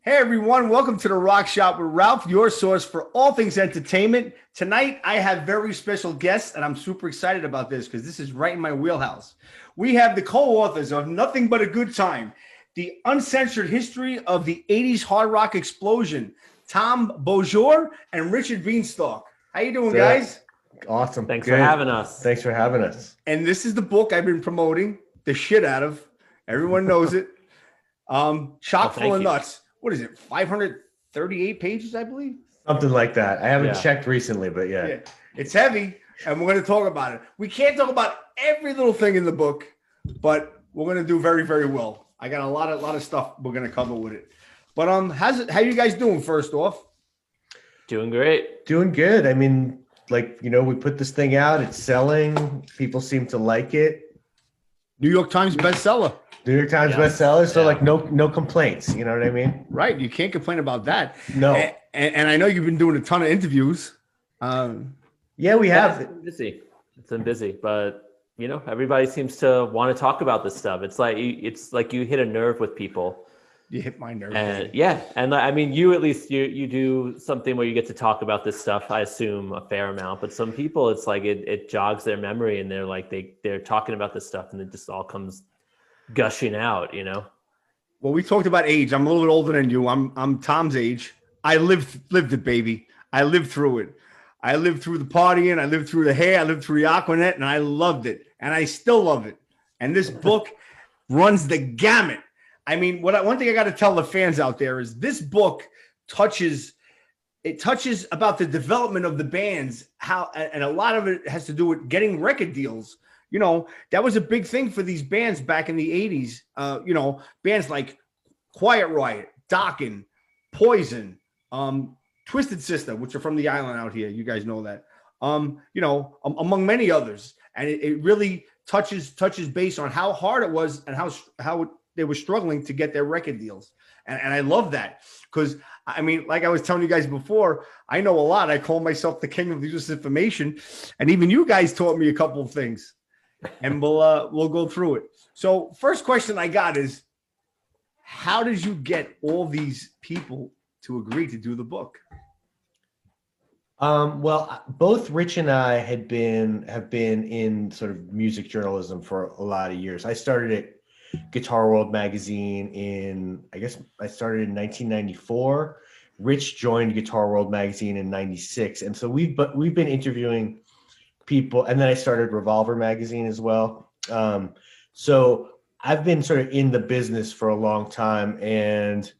Hey everyone, welcome to the Rock Shop with Ralph, your source for all things entertainment. Tonight I have very special guests and I'm super excited about this because this is right in my wheelhouse. We have the co-authors of Nothing But a Good Time, the uncensored history of the 80s hard rock explosion, Tom Beaujour and Richard Beanstalk. How you doing, guys? Awesome. Thanks Good. for having us. Thanks for having us. And this is the book I've been promoting the shit out of. Everyone knows it. Chock full of nuts. What is it? 538 pages, I believe. Something like that. I haven't checked recently, but yeah. It's heavy, and we're going to talk about it. We can't talk about every little thing in the book, but we're going to do very, very well. I got a lot of stuff we're going to cover with it. But how you guys doing? First off, doing great. Doing good. I mean, we put this thing out. It's selling. People seem to like it. New York Times bestseller. New York Times bestseller, so no complaints. You know what I mean? Right. You can't complain about that. No. And I know you've been doing a ton of interviews. Yeah, we have. It's been busy, but everybody seems to want to talk about this stuff. It's like you hit a nerve with people. You hit my nerve. And I mean, you at least you do something where you get to talk about this stuff. I assume a fair amount, but some people, it's like it jogs their memory, and they're like they're talking about this stuff, and it just all comes gushing out, Well, we talked about age. I'm a little bit older than you. I'm Tom's age. I lived it, baby. I lived through it. I lived through the partying. I lived through the hair. I lived through the Aquanet, and I loved it. And I still love it. And this book runs the gamut. I mean, one thing I got to tell the fans out there is this book touches about the development of the bands, and a lot of it has to do with getting record deals. That was a big thing for these bands back in the 80s. Bands like Quiet Riot, Dokken, Poison, Twisted Sister, which are from the island out here. You guys know that. Among many others. And it really touches base on how hard it was and how they were struggling to get their record deals. And I love that because, I mean, like I was telling you guys before, I know a lot. I call myself the king of useless information. And even you guys taught me a couple of things. And we'll go through it. So first question I got is, how did you get all these people to agree to do the book? Well, both Rich and I have been in sort of music journalism for a lot of years. I started at Guitar World magazine I started in 1994. Rich joined Guitar World magazine in 96. And so we've been interviewing people, and then I started Revolver magazine as well. So I've been sort of in the business for a long time, and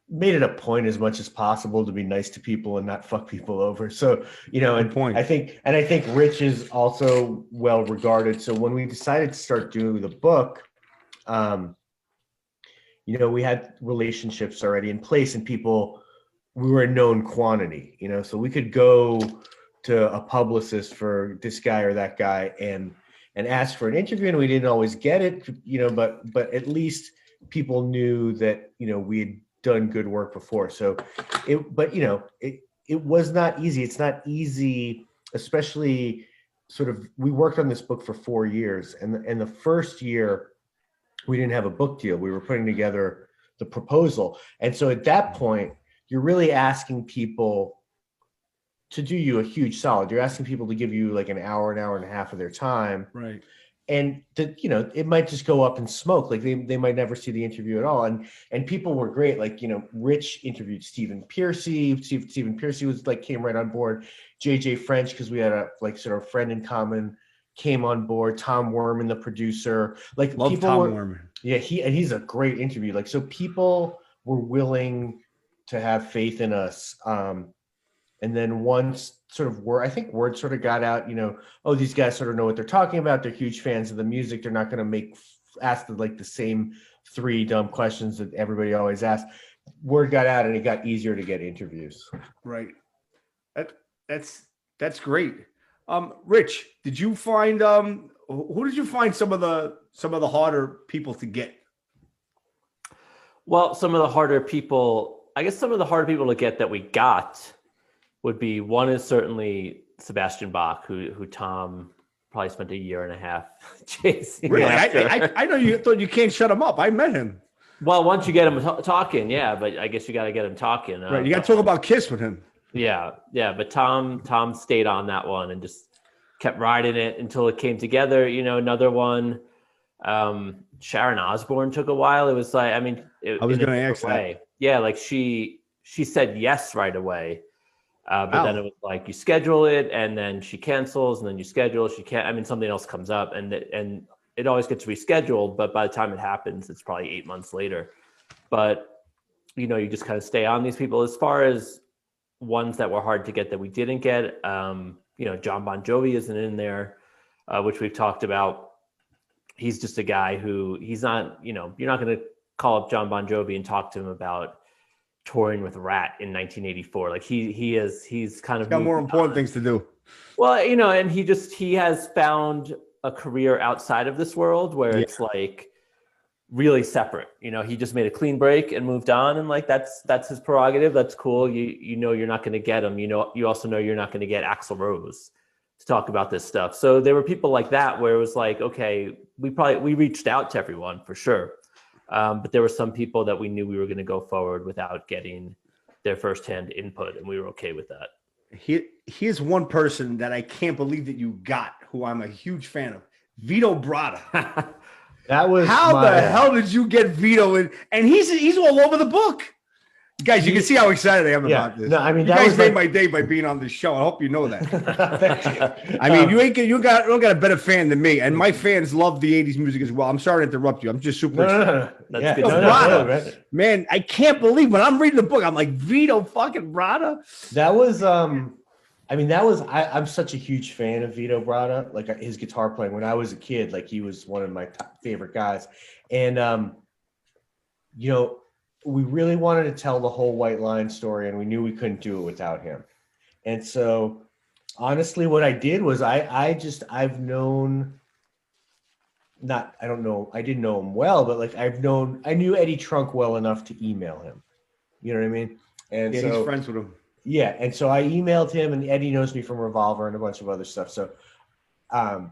made it a point as much as possible to be nice to people and not fuck people over. So, I think Rich is also well regarded. So when we decided to start doing the book, we had relationships already in place, and we were a known quantity, so we could go to a publicist for this guy or that guy and ask for an interview, and we didn't always get it, but at least people knew that, we had done good work before. So it was not easy. It's not easy, especially we worked on this book for 4 years, and the first year we didn't have a book deal. We were putting together the proposal. And so at that point, you're really asking people to do you a huge solid. You're asking people to give you like an hour and a half of their time. Right. And it might just go up in smoke. Like they might never see the interview at all. And people were great. Like, Rich interviewed Stephen Pearcy. Stephen Pearcy came right on board. JJ French, because we had a sort of friend in common, came on board. Tom Werman, the producer. Love Tom Werman. Yeah, he's a great interview. So people were willing to have faith in us. And then once I think word sort of got out, these guys sort of know what they're talking about. They're huge fans of the music. They're not going to ask the same 3 dumb questions that everybody always asks. Word got out, and it got easier to get interviews. Right. That's great. Rich, did you find who did you find some of the harder people to get? Well, some of the harder people to get that we got would be, one is certainly Sebastian Bach, who Tom probably spent a year and a half chasing. Really? After. I know you thought you can't shut him up. I met him. Well, once you get him talking, yeah, but I guess you got to get him talking. Right, you got to talk about Kiss with him. Yeah, but Tom stayed on that one and just kept riding it until it came together. Another one. Sharon Osbourne took a while. It was like, I was going to ask that. Yeah, like she said yes right away. But then it was like you schedule it and then she cancels and then you schedule. She can't. Something else comes up and it always gets rescheduled. But by the time it happens, it's probably 8 months later. But you just kind of stay on these people. As far as ones that were hard to get that we didn't get, John Bon Jovi isn't in there, which we've talked about. He's just a guy who he's not. You're not going to call up John Bon Jovi and talk to him about touring with Rat in 1984. Like he's kind of got more important things to do. Well, and he has found a career outside of this world where it's like really separate. He just made a clean break and moved on, and like that's his prerogative. That's cool. You're not going to get him. You also know you're not going to get Axl Rose to talk about this stuff. So there were people like that where it was like, okay, we reached out to everyone for sure. But there were some people that we knew we were going to go forward without getting their firsthand input, and we were okay with that. Here's one person that I can't believe that you got, who I'm a huge fan of, Vito Bratta. That was how the hell did you get Vito in? And he's all over the book. Guys, you can see how excited I am about this. No, you guys made my day by being on this show. I hope you know that. You don't got a better fan than me, and my fans love the '80s music as well. I'm sorry to interrupt you. I'm just super. No. That's good. Bratta, man, I can't believe when I'm reading the book, I'm like Vito fucking Bratta. That was I'm such a huge fan of Vito Bratta, like his guitar playing. When I was a kid, like he was one of my top favorite guys, and we really wanted to tell the whole White Line story, and we knew we couldn't do it without him. And so, honestly, what I did was I didn't know him well, but like I knew Eddie Trunk well enough to email him. You know what I mean? And yeah, so, he's friends with him. Yeah, and so I emailed him, and Eddie knows me from Revolver and a bunch of other stuff. So, I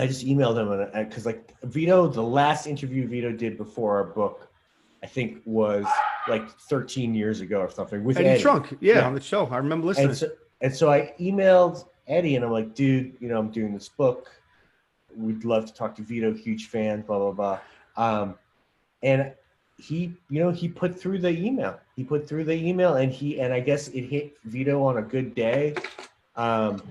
just emailed him, and because like Vito, the last interview Vito did before our book, I think was like 13 years ago or something with Eddie Trunk. Yeah, on the show. I remember listening. And so I emailed Eddie and I'm like, dude, I'm doing this book. We'd love to talk to Vito, huge fan, blah, blah, blah. And he put through the email. And I guess it hit Vito on a good day. And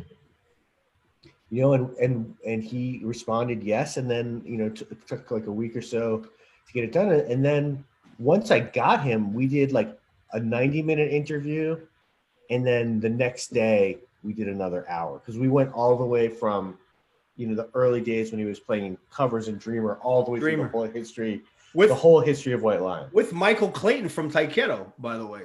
he responded yes. And then, it took like a week or so to get it done. And then once I got him, we did like a 90-minute interview. And then the next day we did another hour because we went all the way from, the early days when he was playing covers and Dreamer all the way through the whole history, the whole history of White Line. With Michael Clayton from Taiketo, by the way.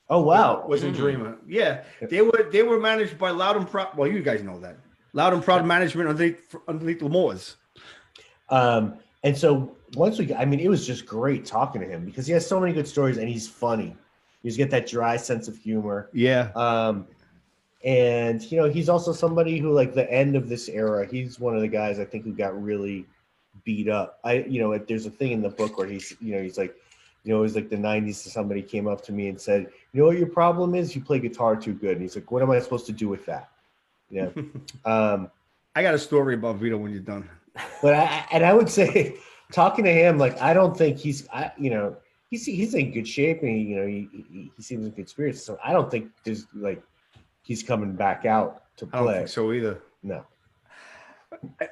Oh, wow. Was in Dreamer. Yeah. They were managed by Loud and Proud. Well, you guys know that. Loud and Proud management underneath Lamore's. And so once it was just great talking to him because he has so many good stories and he's funny. He's got that dry sense of humor. Yeah. And he's also somebody who, like, the end of this era, he's one of the guys I think who got really beat up. There's a thing in the book where he's like, it was like the 90s. Somebody came up to me and said, what your problem is? You play guitar too good. And he's like, what am I supposed to do with that? Yeah. I got a story about Vito when you're done. But I would say, talking to him, like, I don't think he's in good shape and he seems in good spirits. So I don't think there's like he's coming back out to play. I don't think so either. No.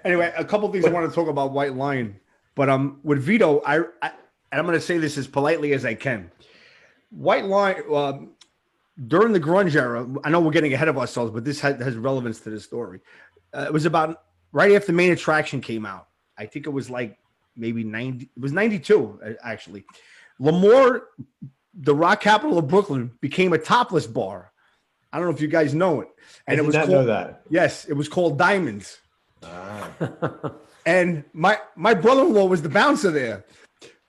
Anyway, a couple things I want to talk about White Line, but with Vito, and I'm going to say this as politely as I can. White Line during the grunge era. I know we're getting ahead of ourselves, but this has relevance to this story. It was about right after Main Attraction came out. I think it was like maybe 90. It was 92 actually. Lemoore, the rock capital of Brooklyn, became a topless bar. I don't know if you guys know it. And I did not know that. Yes, it was called Diamonds. And my brother-in-law was the bouncer there.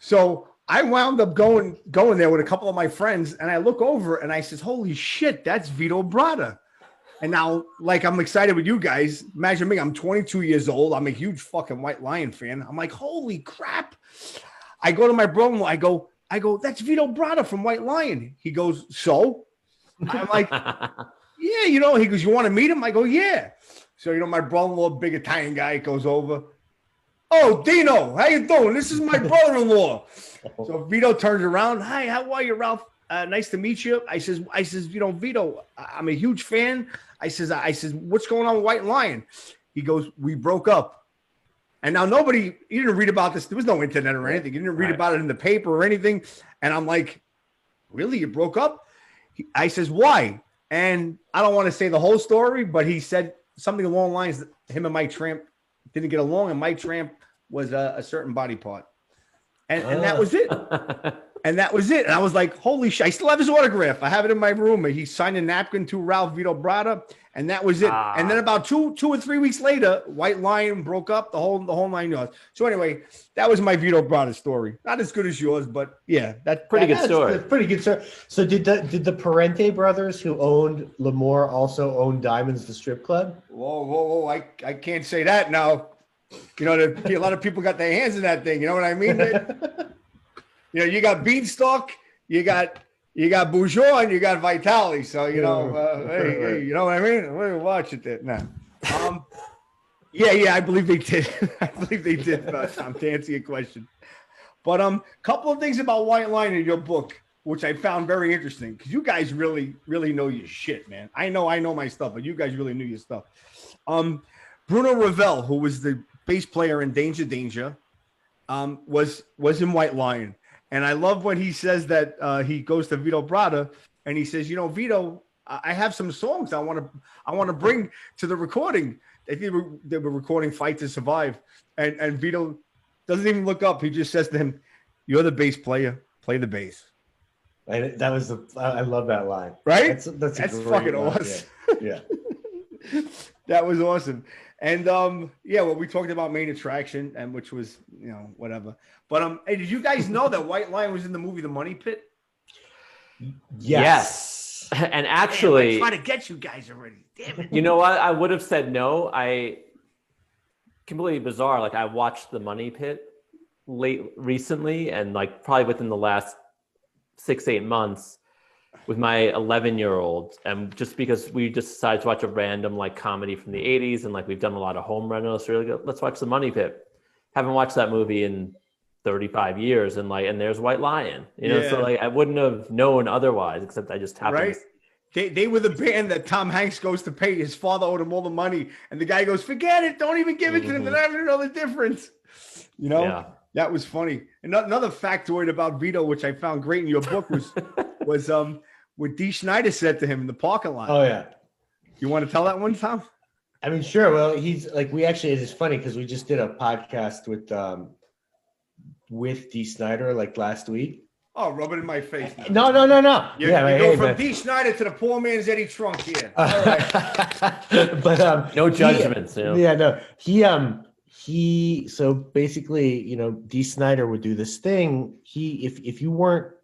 So I wound up going there with a couple of my friends, and I look over and I says, holy shit, that's Vito Bratta. And now, like, I'm excited with you guys. Imagine me, I'm 22 years old. I'm a huge fucking White Lion fan. I'm like, holy crap. I go to my brother-in-law. I go, that's Vito Bratta from White Lion. He goes, so? I'm like, yeah, you know, he goes, you want to meet him? I go, yeah. So, you know, my brother-in-law, big Italian guy, goes over. Oh, Dino, how you doing? This is my brother-in-law. So Vito turns around. Hi, how are you, Ralph? Nice to meet you. I says, you know, Vito, I'm a huge fan. I says, what's going on with White Lion? He goes, we broke up. And now you didn't read about this. There was no internet or anything. You didn't read about it in the paper or anything. And I'm like, really? You broke up? I says, why? And I don't want to say the whole story, but he said something along the lines that him and Mike Tramp didn't get along, and Mike Tramp was a certain body part. And that was it. And that was it. And I was like, holy shit. I still have his autograph. I have it in my room. He signed a napkin to Ralph Vito Bratta, and that was it. And then about two or 3 weeks later, White Lion broke up, the whole 9 yards. So anyway, that was my Vito Bratta story. Not as good as yours, but yeah, that's pretty good story. That's pretty good story. So did the Parente brothers who owned Lemoore also own Diamonds, the strip club? Whoa. I can't say that now. You know, a lot of people got their hands in that thing. You know what I mean? You know, you got Beanstalk, you got Bourgeois, and you got Vitali. So, you know, hey, you know what I mean? We're watching it now. Yeah, I believe they did. Tom, to answer your question. But couple of things about White Line in your book, which I found very interesting, because you guys really, really know your shit, man. I know my stuff, but you guys really knew your stuff. Bruno Ravel, who was the bass player in Danger, was in White Lion. And I love when he says that he goes to Vito Bratta and he says, you know, Vito, I have some songs I want to bring to the recording. They were recording Fight to Survive. And Vito doesn't even look up. He just says to him, you're the bass player, play the bass. And that was I love that line. Right? That's fucking awesome. Yeah. That was awesome. And well, we talked about Main Attraction, and which was, you know, whatever. But hey, did you guys know that White Lion was in the movie The Money Pit? Yes. And actually, I try to get you guys already. Damn it. You know what? I would have said no. Completely bizarre. Like, I watched The Money Pit recently, and like probably within the last 6-8 months, with my 11-year-old, and just because we just decided to watch a random like comedy from the 80s, and like we've done a lot of home rentals, so really let's watch The Money Pit. Haven't watched that movie in 35 years, and there's White Lion, you know. So like I wouldn't have known otherwise, except I just happened. Right. They were the band that Tom Hanks goes to pay. His father owed him all the money, and the guy goes, "Forget it, don't even give it to them. They're not even know the difference." You know. Yeah. That was funny. And another factoid about Vito, which I found great in your book, was what Dee Snider said to him in the parking lot. Oh yeah. You want to tell that one, Tom? I mean, sure. Well, he's like, it's funny because we just did a podcast with Dee Snider like last week. Oh, rub it in my face. No. You go from Dee Snider to the poor man's Eddie Trunk here. All right. But no judgments. He so basically, you know, Dee Snider would do this thing. If you weren't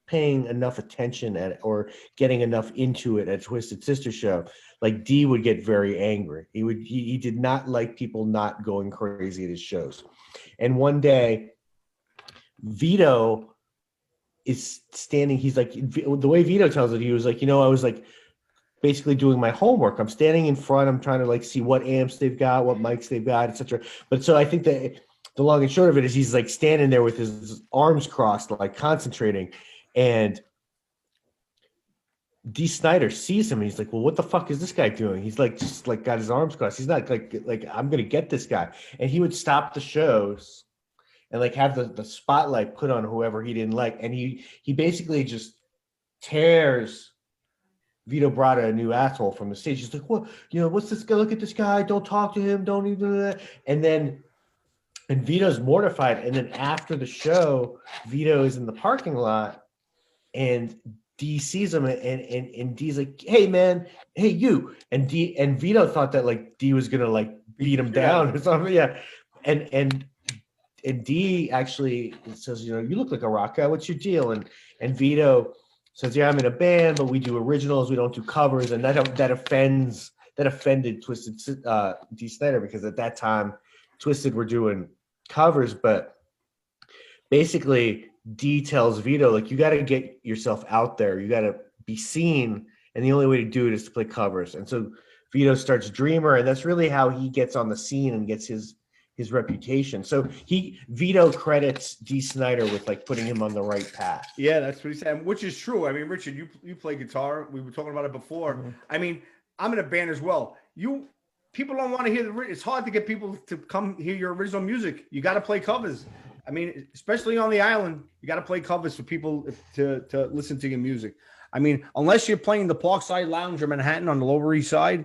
paying enough attention or getting enough into it at Twisted Sister show, like Dee would get very angry. He did not like people not going crazy at his shows. And one day, Vito is standing. He's like, the way Vito tells it, he was like, you know, I was like basically doing my homework. I'm standing in front. I'm trying to like see what amps they've got, what mics they've got, etc. But so I think that the long and short of it is he's like standing there with his arms crossed, like concentrating. And Dee Snider sees him and he's like, well, what the fuck is this guy doing? He's like, just like got his arms crossed. He's not like I'm going to get this guy. And he would stop the shows and like have the spotlight put on whoever he didn't like. And he basically just tears Vito Bratta a new asshole from the stage. He's like, what, you know, what's this guy? Look at this guy. Don't talk to him. Don't even do that. And Vito's mortified. And then after the show, Vito is in the parking lot and Dee sees him and Dee's like, hey man, hey you. And Vito thought that like Dee was gonna like beat him down or something. Yeah. And Dee actually says, you know, you look like a rock guy. What's your deal? And Vito says, yeah, I'm in a band, but we do originals. We don't do covers. And that offended Twisted Dee Snider, because at that time Twisted were doing covers, but basically D tells Vito, like, you got to get yourself out there. You got to be seen. And the only way to do it is to play covers. And so Vito starts Dreamer, and that's really how he gets on the scene and gets his reputation. So Vito credits D. Snider with like putting him on the right path. Yeah, that's what he said, which is true. I mean, Richard, you play guitar. We were talking about it before. Mm-hmm. I mean, I'm in a band as well. People don't want to hear it's hard to get people to come hear your original music. You got to play covers. I mean, especially on the island, you got to play covers for people to listen to your music. I mean, unless you're playing the Parkside Lounge or Manhattan on the Lower East Side,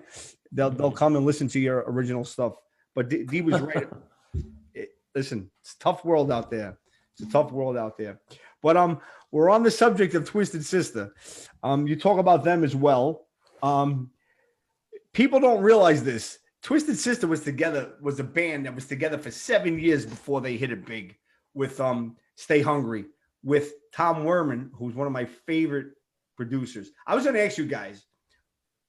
they'll come and listen to your original stuff. But D was right. Listen, it's a tough world out there. It's a tough world out there. But we're on the subject of Twisted Sister. You talk about them as well. People don't realize this. Twisted Sister was a band that was together for 7 years before they hit it big with Stay Hungry, with Tom Werman, who's one of my favorite producers. I was going to ask you guys,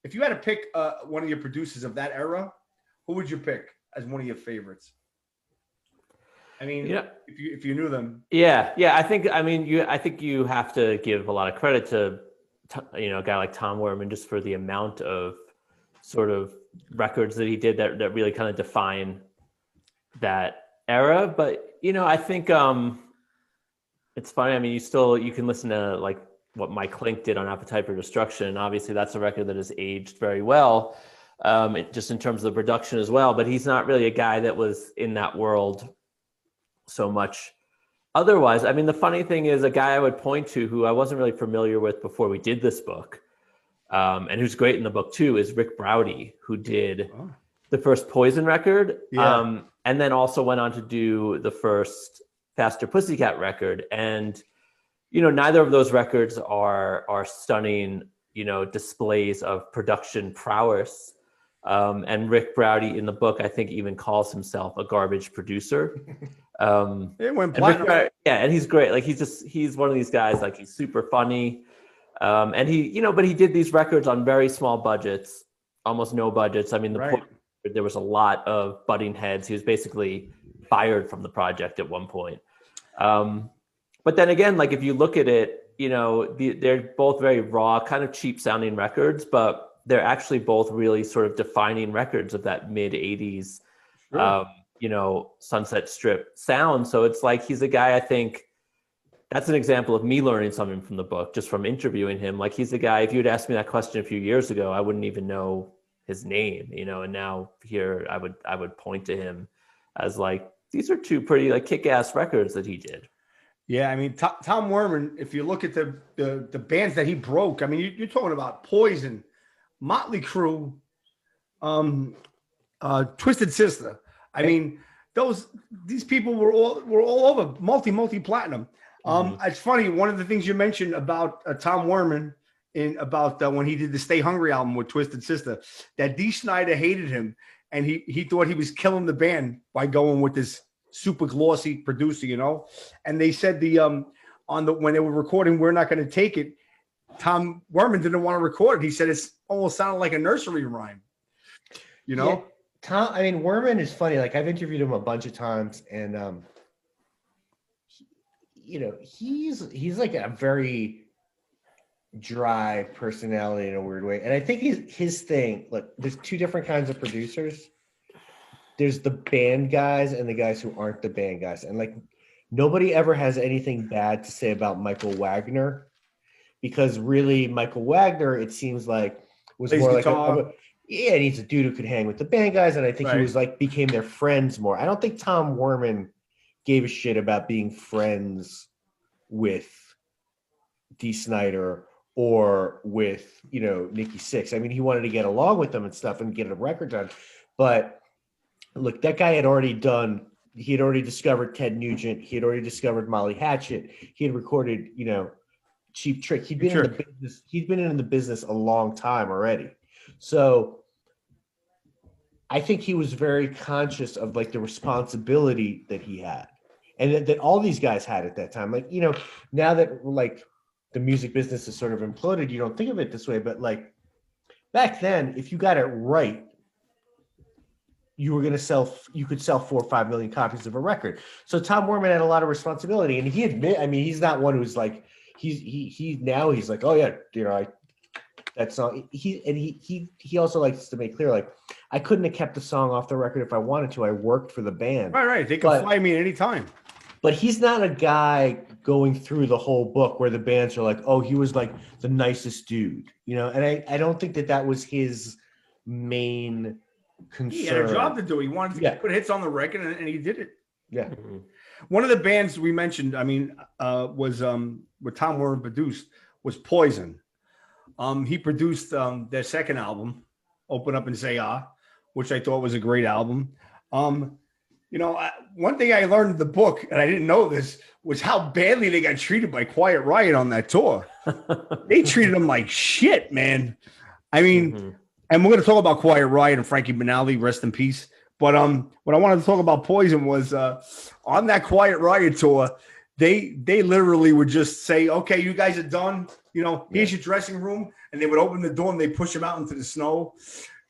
if you had to pick one of your producers of that era, who would you pick as one of your favorites? I mean, if you knew them. Yeah. I think you have to give a lot of credit to a guy like Tom Werman just for the amount of sort of records that he did that really kind of define that era. But I think it's funny. I mean, you can listen to like what Mike Klink did on Appetite for Destruction. Obviously, that's a record that has aged very well, just in terms of the production as well. But he's not really a guy that was in that world so much. Otherwise, I mean, the funny thing is, a guy I would point to who I wasn't really familiar with before we did this book, and who's great in the book too, is Rick Browdy, who did the first Poison record, and then also went on to do the first Faster Pussycat record. And neither of those records are stunning, displays of production prowess. And Rick Browdy in the book, I think, even calls himself a garbage producer. It went platinum. And he's great. Like he's one of these guys. Like he's super funny, and he, but he did these records on very small budgets, almost no budgets. I mean, there was a lot of butting heads. He was basically fired from the project at one point. But then again, like if you look at it, they're both very raw, kind of cheap sounding records, but they're actually both really sort of defining records of that mid 80s, Sunset Strip sound. So it's like, he's a guy, I think that's an example of me learning something from the book, just from interviewing him. Like he's a guy, if you'd asked me that question a few years ago, I wouldn't even know his name, and now here I would point to him as like, these are two pretty like kick-ass records that he did. Yeah, I mean, Tom Werman, if you look at the bands that he broke, I mean, you're talking about Poison, Motley Crue, Twisted Sister. I mean, these people were all over, multi platinum. It's funny. One of the things you mentioned about Tom Werman about when he did the Stay Hungry album with Twisted Sister, that Dee Snider hated him, and he thought he was killing the band by going with this super glossy producer, And they said when they were recording We're Not Going to Take It, Tom Werman didn't want to record it. He said it's almost sounded like a nursery rhyme, Yeah, Werman is funny. Like I've interviewed him a bunch of times, and he's like a very dry personality in a weird way. And I think his thing. Look, there's two different kinds of producers. There's the band guys and the guys who aren't the band guys. And like nobody ever has anything bad to say about Michael Wagner, because really Michael Wagner, it seems like, was more like and he's a dude who could hang with the band guys. And I think he was like, became their friends more. I don't think Tom Werman gave a shit about being friends with Dee Snider or with, Nikki Sixx. I mean, he wanted to get along with them and stuff and get a record done. But look, that guy had already discovered Ted Nugent. He had already discovered Molly Hatchet. He had recorded, Cheap Trick. He'd been in the business. He'd been in the business a long time already. So I think he was very conscious of like the responsibility that he had, and that all these guys had at that time. Like, now that like the music business is sort of imploded, you don't think of it this way, but like back then, if you got it right, you could sell 4 or 5 million copies of a record. So Tom Werman had a lot of responsibility, and he's not one who's like, he's like, oh yeah, that song. He also likes to make clear, like, I couldn't have kept the song off the record if I wanted to. I worked for the band. Right. They can fly me at any time. But he's not a guy going through the whole book where the bands are like, oh, he was like the nicest dude, And I don't think that was his main concern. He had a job to do. He wanted to put hits on the record, and he did it. Yeah. Mm-hmm. One of the bands we mentioned, was what Tom Werman produced was Poison. He produced their second album, Open Up and Say Ah, which I thought was a great album. One thing I learned in the book, and I didn't know this, was how badly they got treated by Quiet Riot on that tour. They treated them like shit, man. I mean, and we're going to talk about Quiet Riot and Frankie Banali, rest in peace. But what I wanted to talk about Poison was on that Quiet Riot tour, they literally would just say, okay, you guys are done. Here's your dressing room. And they would open the door and they push him out into the snow.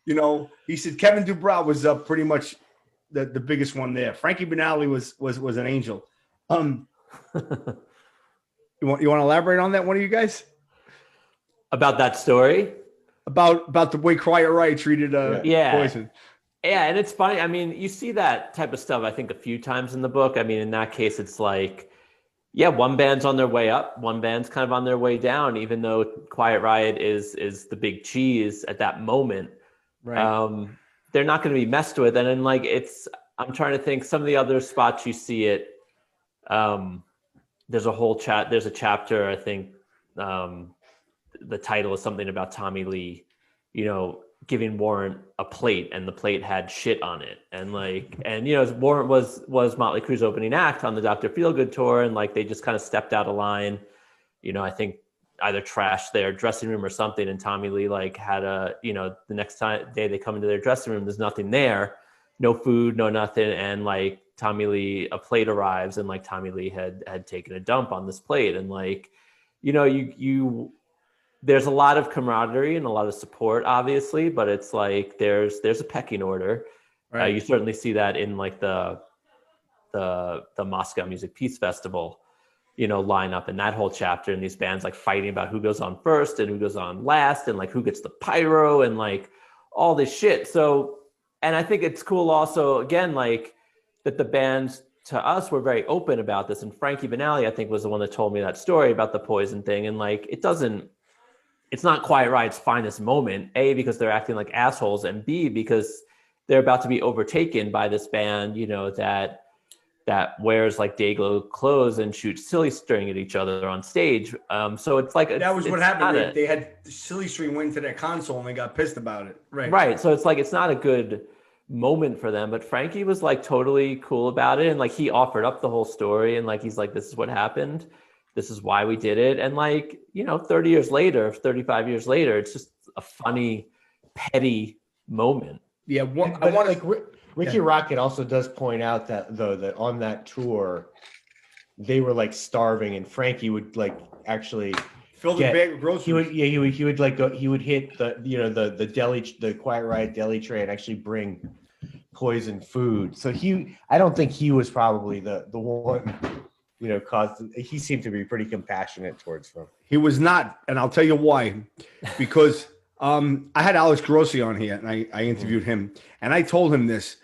He said Kevin Dubrow was pretty much the biggest one there. Frankie Banali was an angel. You want to elaborate on that, one of you guys? About that story? About the way Quiet Riot treated Poison. Yeah, and it's funny. I mean, you see that type of stuff, I think, a few times in the book. I mean, in that case, it's like, one band's on their way up, one band's kind of on their way down, even though Quiet Riot is the big cheese at that moment. Right. They're not going to be messed with. And then, like, I'm trying to think some of the other spots you see it. There's a chapter, I think, the title is something about Tommy Lee, giving Warrant a plate, and the plate had shit on it. And Warrant was Motley Crue's opening act on the Dr. Feelgood tour. And like, they just kind of stepped out of line, I think either trashed their dressing room or something. And Tommy Lee had the next day they come into their dressing room, there's nothing there, no food, no nothing. And like Tommy Lee, a plate arrives, and like Tommy Lee had taken a dump on this plate. And like, there's a lot of camaraderie and a lot of support, obviously, but it's like there's a pecking order. Right. You certainly see that in like the Moscow Music Peace Festival, lineup, and that whole chapter, and these bands like fighting about who goes on first and who goes on last, and like who gets the pyro and like all this shit. So, and I think it's cool also, again, like that the bands to us were very open about this. And Frankie Banali, I think, was the one that told me that story about the Poison thing. And like, it's not Quiet Riot's finest moment, A, because they're acting like assholes, and B, because they're about to be overtaken by this band, that wears like day-glow clothes and shoots silly string at each other on stage. So it's like that was what happened. They had silly string went to their console and they got pissed about it. Right. So it's like it's not a good moment for them. But Frankie was like totally cool about it, and like he offered up the whole story, and like he's like, this is what happened. This is why we did it. And like, 30 years later, 35 years later, it's just a funny, petty moment. Yeah. Ricky Rocket also does point out that though, that on that tour, they were like starving, and Frankie would like actually fill the bag with groceries. He would like go, he would hit the Quiet Riot deli tray and actually bring Poison food. So I don't think he was probably the one, he seemed to be pretty compassionate towards them. He was not, and I'll tell you why. Because I had Alex Grossi on here, and I interviewed him, and I told him this.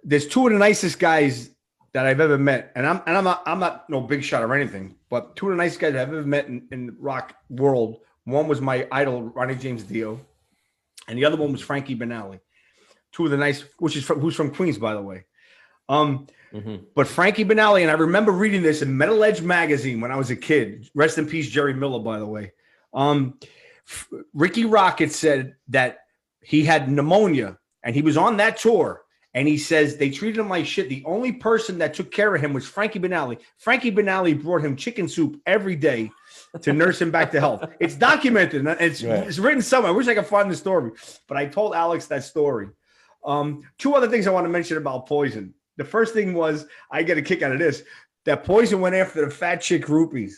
There's two of the nicest guys that I've ever met, and I'm not no big shot or anything, but two of the nicest guys I've ever met in the rock world. One was my idol, Ronnie James Dio, and the other one was Frankie Banali. Two of the nice, who's from Queens, by the way. But Frankie Banali, and I remember reading this in Metal Edge magazine when I was a kid. Rest in peace, Jerry Miller, by the way. Ricky Rocket said that he had pneumonia, and he was on that tour. And he says they treated him like shit. The only person that took care of him was Frankie Banali. Frankie Banali brought him chicken soup every day to nurse him back to health. It's documented. It's written somewhere. I wish I could find the story. But I told Alex that story. Two other things I want to mention about Poison. The first thing was, I get a kick out of this, that Poison went after the fat chick groupies.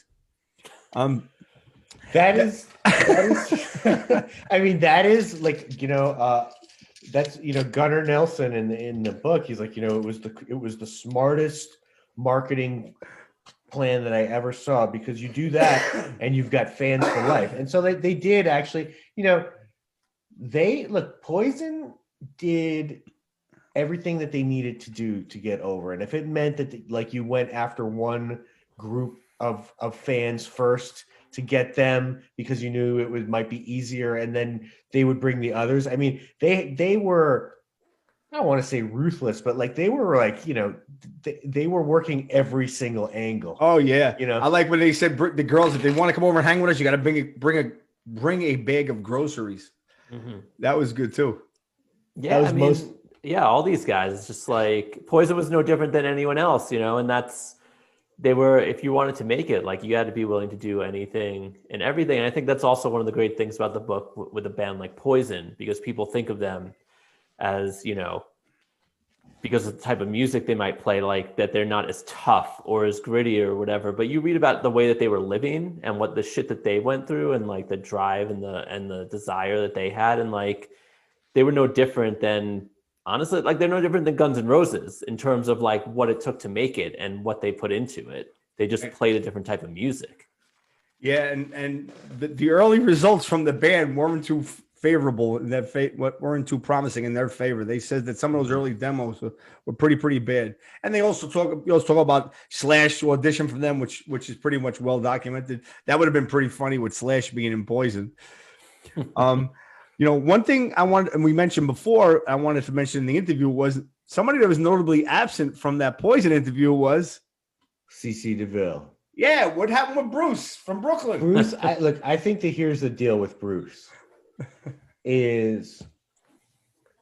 That is I mean, that is like, that's Gunnar Nelson in the book. He's like, it was the smartest marketing plan that I ever saw, because you do that and you've got fans for life. And so they did actually, Poison did everything that they needed to do to get over. And if it meant that you went after one group of fans first to get them because you knew it might be easier, and then they would bring the others. I mean, they were, I don't want to say ruthless, but they were they were working every single angle. Oh yeah. I like when they said the girls, if they want to come over and hang with us, you got to bring a bag of groceries. Mm-hmm. That was good too. Yeah. All these guys, it's just like Poison was no different than anyone else, and if you wanted to make it, you had to be willing to do anything and everything. And I think that's also one of the great things about the book with a band like Poison, because people think of them as, because of the type of music they might play, that they're not as tough or as gritty or whatever. But you read about the way that they were living and what the shit that they went through, and the drive and the desire that they had. And they were no different than, honestly, they're no different than Guns N' Roses in terms of what it took to make it and what they put into it. They just played a different type of music. Yeah, and the early results from the band weren't too favorable. Weren't too promising in their favor. They said that some of those early demos were pretty bad. And they also talk about Slash audition for them, which is pretty much well documented. That would have been pretty funny with Slash being in Poison. One thing I wanted, and we mentioned before, I wanted to mention in the interview, was somebody that was notably absent from that Poison interview was CC DeVille. Yeah, what happened with Bruce from Brooklyn? Bruce, I think that here's the deal with Bruce. Is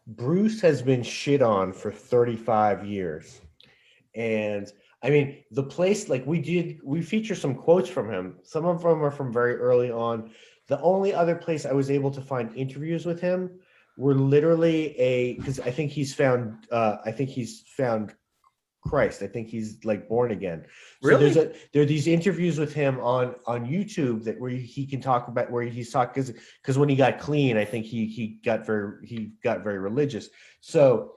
Bruce has been shit on for 35 years. And I mean, the place, we feature some quotes from him. Some of them are from very early on. The only other place I was able to find interviews with him were literally because I think he's found Christ. I think he's born again. Really? So there are these interviews with him on YouTube where he can talk about where he's talking, because when he got clean, I think he got very religious. So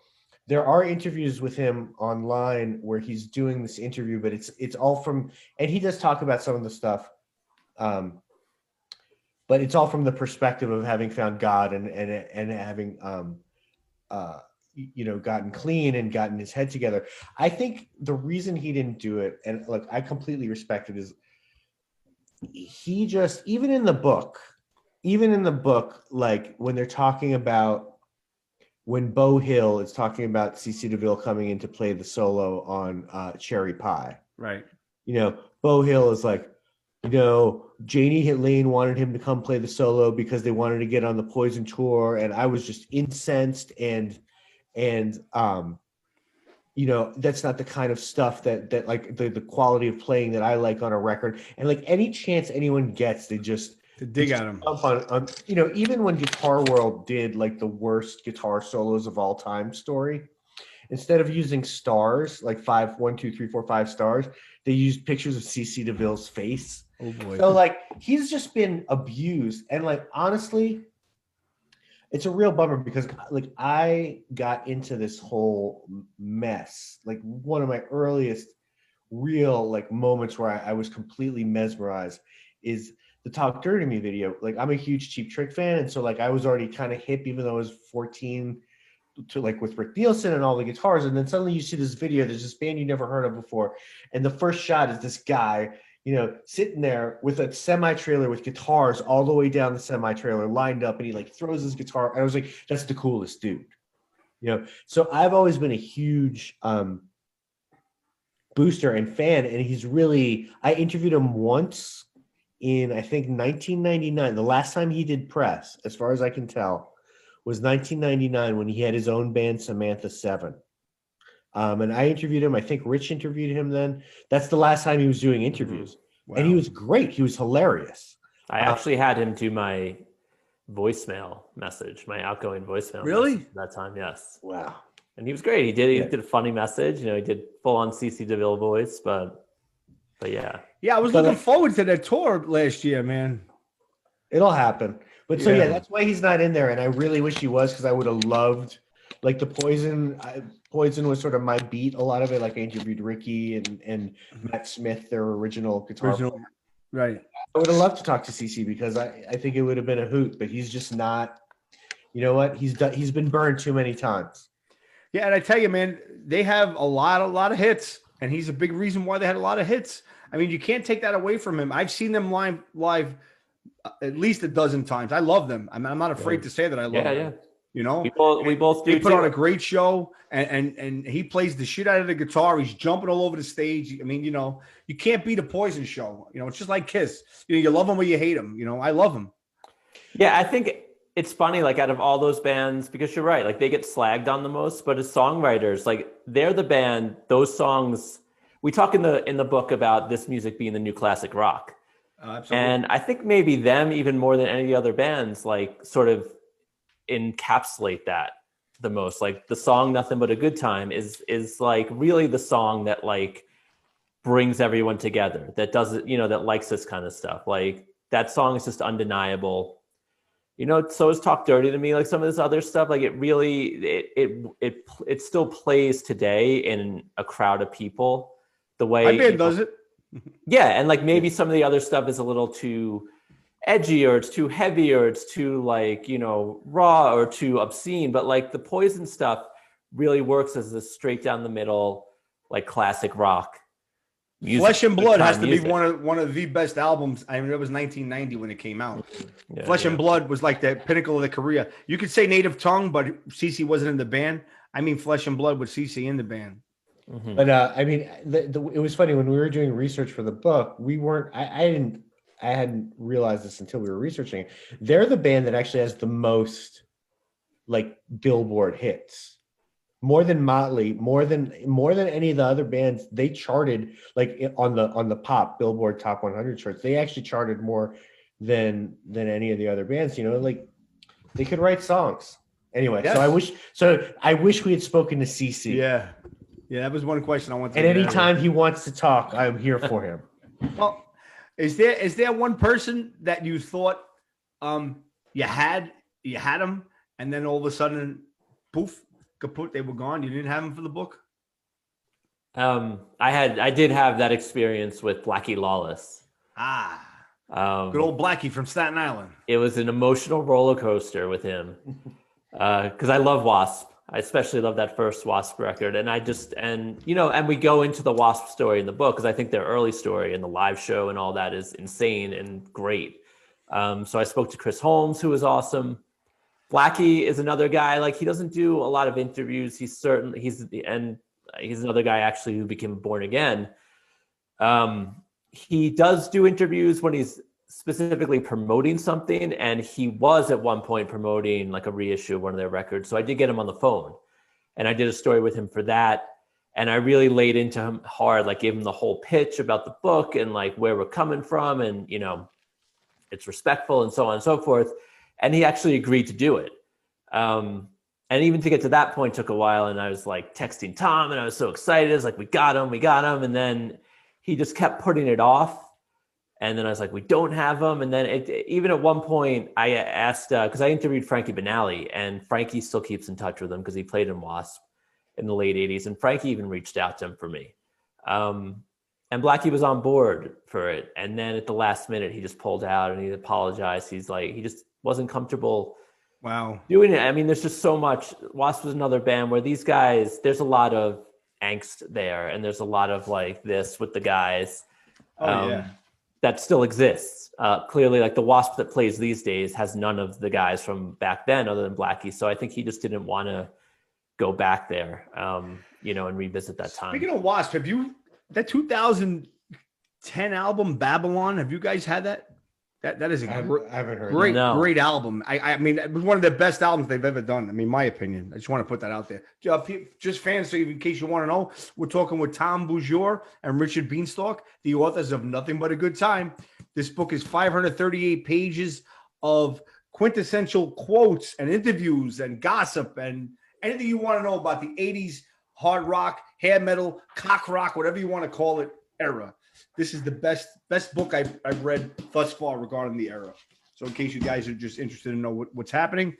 there are interviews with him online where he's doing this interview, but it's all from, and he does talk about some of the stuff. But it's all from the perspective of having found God and having gotten clean and gotten his head together. I think the reason he didn't do it, and look, I completely respect it, is he just, even in the book, when they're talking about, when Beau Hill is talking about CC DeVille coming in to play the solo on Cherry Pie. Right. Beau Hill is Janie Lane wanted him to come play the solo because they wanted to get on the Poison tour, and I was just incensed, and that's not the kind of stuff that the quality of playing that I like on a record. And any chance anyone gets, they just to dig at him. On even when Guitar World did the worst guitar solos of all time story, instead of using stars, 5, 1, 2, 3, 4, 5 stars, they used pictures of CC DeVille's face. Oh boy. So he's just been abused, and honestly, it's a real bummer, because I got into this whole mess. One of my earliest real moments where I was completely mesmerized is the Talk Dirty to Me video. I'm a huge Cheap Trick fan, and so I was already kind of hip, even though I was 14, to with Rick Nielsen and all the guitars. And then suddenly you see this video, there's this band you never heard of before, and the first shot is this guy sitting there with a semi-trailer with guitars all the way down the semi-trailer lined up, and he throws his guitar. And I was that's the coolest dude. So I've always been a huge booster and fan, and I interviewed him once in, I think, 1999. The last time he did press, as far as I can tell, was 1999, when he had his own band, Samantha 7. And I interviewed him. I think Rich interviewed him then. That's the last time he was doing interviews. Wow. And he was great. He was hilarious. I actually had him do my voicemail message, my outgoing voicemail. Really? At that time, yes. Wow. And he was great. He did a funny message. He did full on CC DeVille voice, but yeah. Yeah, I was looking forward to that tour last year, man. It'll happen. But so yeah, that's why he's not in there, and I really wish he was, because I would have loved, like, the Poison. Poison was sort of my beat. A lot of it, like I interviewed Ricky and Matt Smith, their original guitar player. Right. I would have loved to talk to CC, because I think it would have been a hoot, but he's just not. You know what? He's been burned too many times. Yeah, and I tell you, man, they have a lot of hits, and he's a big reason why they had a lot of hits. I mean, you can't take that away from him. I've seen them live at least a dozen times. I love them. I'm not afraid to say that I love them. Yeah. You know, we both do. They put on a great show, and he plays the shit out of the guitar. He's jumping all over the stage. I mean, you know, you can't beat a Poison show. You know, it's just like Kiss. You know, you love them or you hate them. You know, I love them. Yeah, I think it's funny, like, out of all those bands, because you're right, like, they get slagged on the most, but as songwriters, like, they're the band, those songs, we talk in the book about this music being the new classic rock. Absolutely. And I think maybe them, even more than any of the other bands, like, sort of encapsulate that the most. Like, the song Nothing But a Good Time is like really the song that, like, brings everyone together, that doesn't, you know, that likes this kind of stuff. Like, that song is just undeniable. You know, so is Talk Dirty to Me, like some of this other stuff, like, it really, it still plays today in a crowd of people the way my band does it. Yeah, and like maybe some of the other stuff is a little too edgy, or it's too heavy, or it's too, like, you know, raw or too obscene, but like the Poison stuff really works as a straight down the middle, like, classic rock music. Flesh and Blood has to be one of the best albums. I mean, it was 1990 when it came out. Yeah, Flesh and Blood was like the pinnacle of the career. You could say Native Tongue, but CeCe wasn't in the band. I mean, Flesh and Blood with CeCe in the band. Mm-hmm. But I mean, it was funny when we were doing research for the book. We weren't. I hadn't realized this until we were researching it. They're the band that actually has the most, like, Billboard hits. More than Motley, more than any of the other bands. They charted, like, on the pop Billboard Top 100 charts. They actually charted more than any of the other bands. You know, like, they could write songs. Anyway, yes. So I wish we had spoken to CC. Yeah, that was one question I wanted. And anytime he wants to talk, I'm here for him. Well, is there one person that you thought you had him, and then all of a sudden, poof, kaput, they were gone? You didn't have them for the book? I did have that experience with Blackie Lawless. Good old Blackie from Staten Island. It was an emotional roller coaster with him, because I love Wasp. I especially love that first Wasp record, and we go into the Wasp story in the book, because I think their early story and the live show and all that is insane and great. So I spoke to Chris Holmes, who was awesome. Blackie is another guy, like, he doesn't do a lot of interviews. He's another guy actually who became born again. He does do interviews when he's specifically promoting something, and he was at one point promoting, like, a reissue of one of their records. So I did get him on the phone, and I did a story with him for that. And I really laid into him hard, like, gave him the whole pitch about the book and, like, where we're coming from, and, you know, it's respectful and so on and so forth. And he actually agreed to do it. And even to get to that point took a while. And I was, like, texting Tom, and I was so excited. I was like, we got him. And then he just kept putting it off. And then I was like, we don't have him. And then even at one point I asked, because I interviewed Frankie Banali, and Frankie still keeps in touch with him because he played in Wasp in the late 80s. And Frankie even reached out to him for me. And Blackie was on board for it. And then at the last minute, he just pulled out and he apologized. He's like, he just wasn't comfortable doing it. I mean, there's just so much. Wasp was another band where these guys, there's a lot of angst there. And there's a lot of, like, this with the guys. That still exists. Clearly, like, the Wasp that plays these days has none of the guys from back then other than Blackie. So I think he just didn't want to go back there, and revisit that time. Speaking of Wasp, have you, that 2010 album, Babylon, have you guys had that? That is a great album. I mean, it was one of the best albums they've ever done. I mean, my opinion. I just want to put that out there. Just fans, so in case you want to know, we're talking with Tom Boujour and Richard Beanstalk, the authors of Nothing But a Good Time. This book is 538 pages of quintessential quotes and interviews and gossip and anything you want to know about the 80s hard rock, hair metal, cock rock, whatever you want to call it, era. This is the best book I've read thus far regarding the era. So in case you guys are just interested to know what's happening.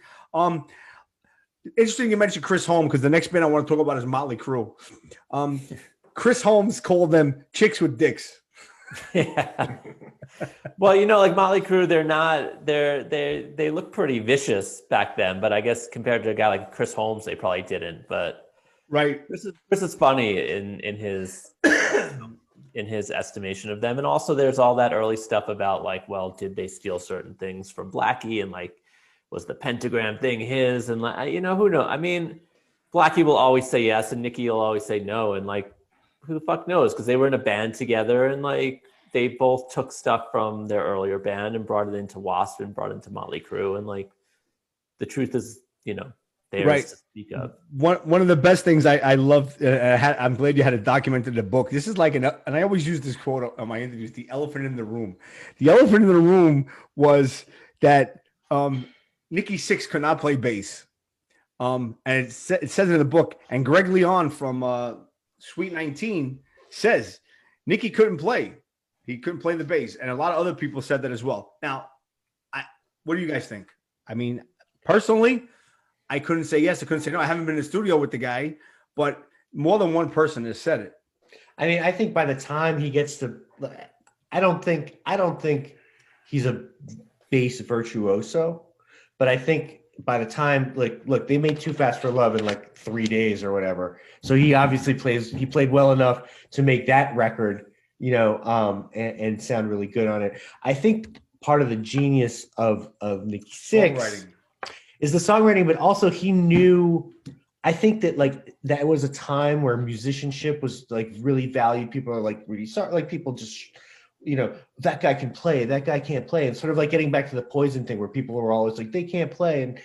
Interesting you mentioned Chris Holmes, because the next band I want to talk about is Motley Crue. Chris Holmes called them chicks with dicks. Yeah. Well, like Motley Crue, they look pretty vicious back then, but I guess compared to a guy like Chris Holmes, they probably didn't. But right, Chris is funny in his in his estimation of them, and also there's all that early stuff about like, well, did they steal certain things from Blackie, and like, was the pentagram thing his, and like, who knows? I mean, Blackie will always say yes, and Nicky will always say no, and like, who the fuck knows? Because they were in a band together, and like they both took stuff from their earlier band and brought it into Wasp and brought it into Motley Crue, and like the truth is, theirs right. to speak of. One of the best things I love, I'm glad you had it documented in the book. This is like and I always use this quote on my interviews: the elephant in the room. The elephant in the room was that Nikki Sixx could not play bass, and it says it in the book. And Greg Leon from Sweet 19 says Nicky couldn't play. He couldn't play the bass. And a lot of other people said that as well. Now, what do you guys think? I mean, personally, I couldn't say yes. I couldn't say no. I haven't been in the studio with the guy, but more than one person has said it. I mean, I think by the time he gets to, I don't think he's a bass virtuoso, but I think by the time, like, look, they made Too Fast for Love in like 3 days or whatever. So he obviously played well enough to make that record, and sound really good on it. I think part of the genius of Nikki Sixx is the songwriting, but also he knew, I think that like that was a time where musicianship was like really valued. People are like really sorry, like people just, that guy can play, that guy can't play. And sort of like getting back to the Poison thing where people were always like, they can't play. And,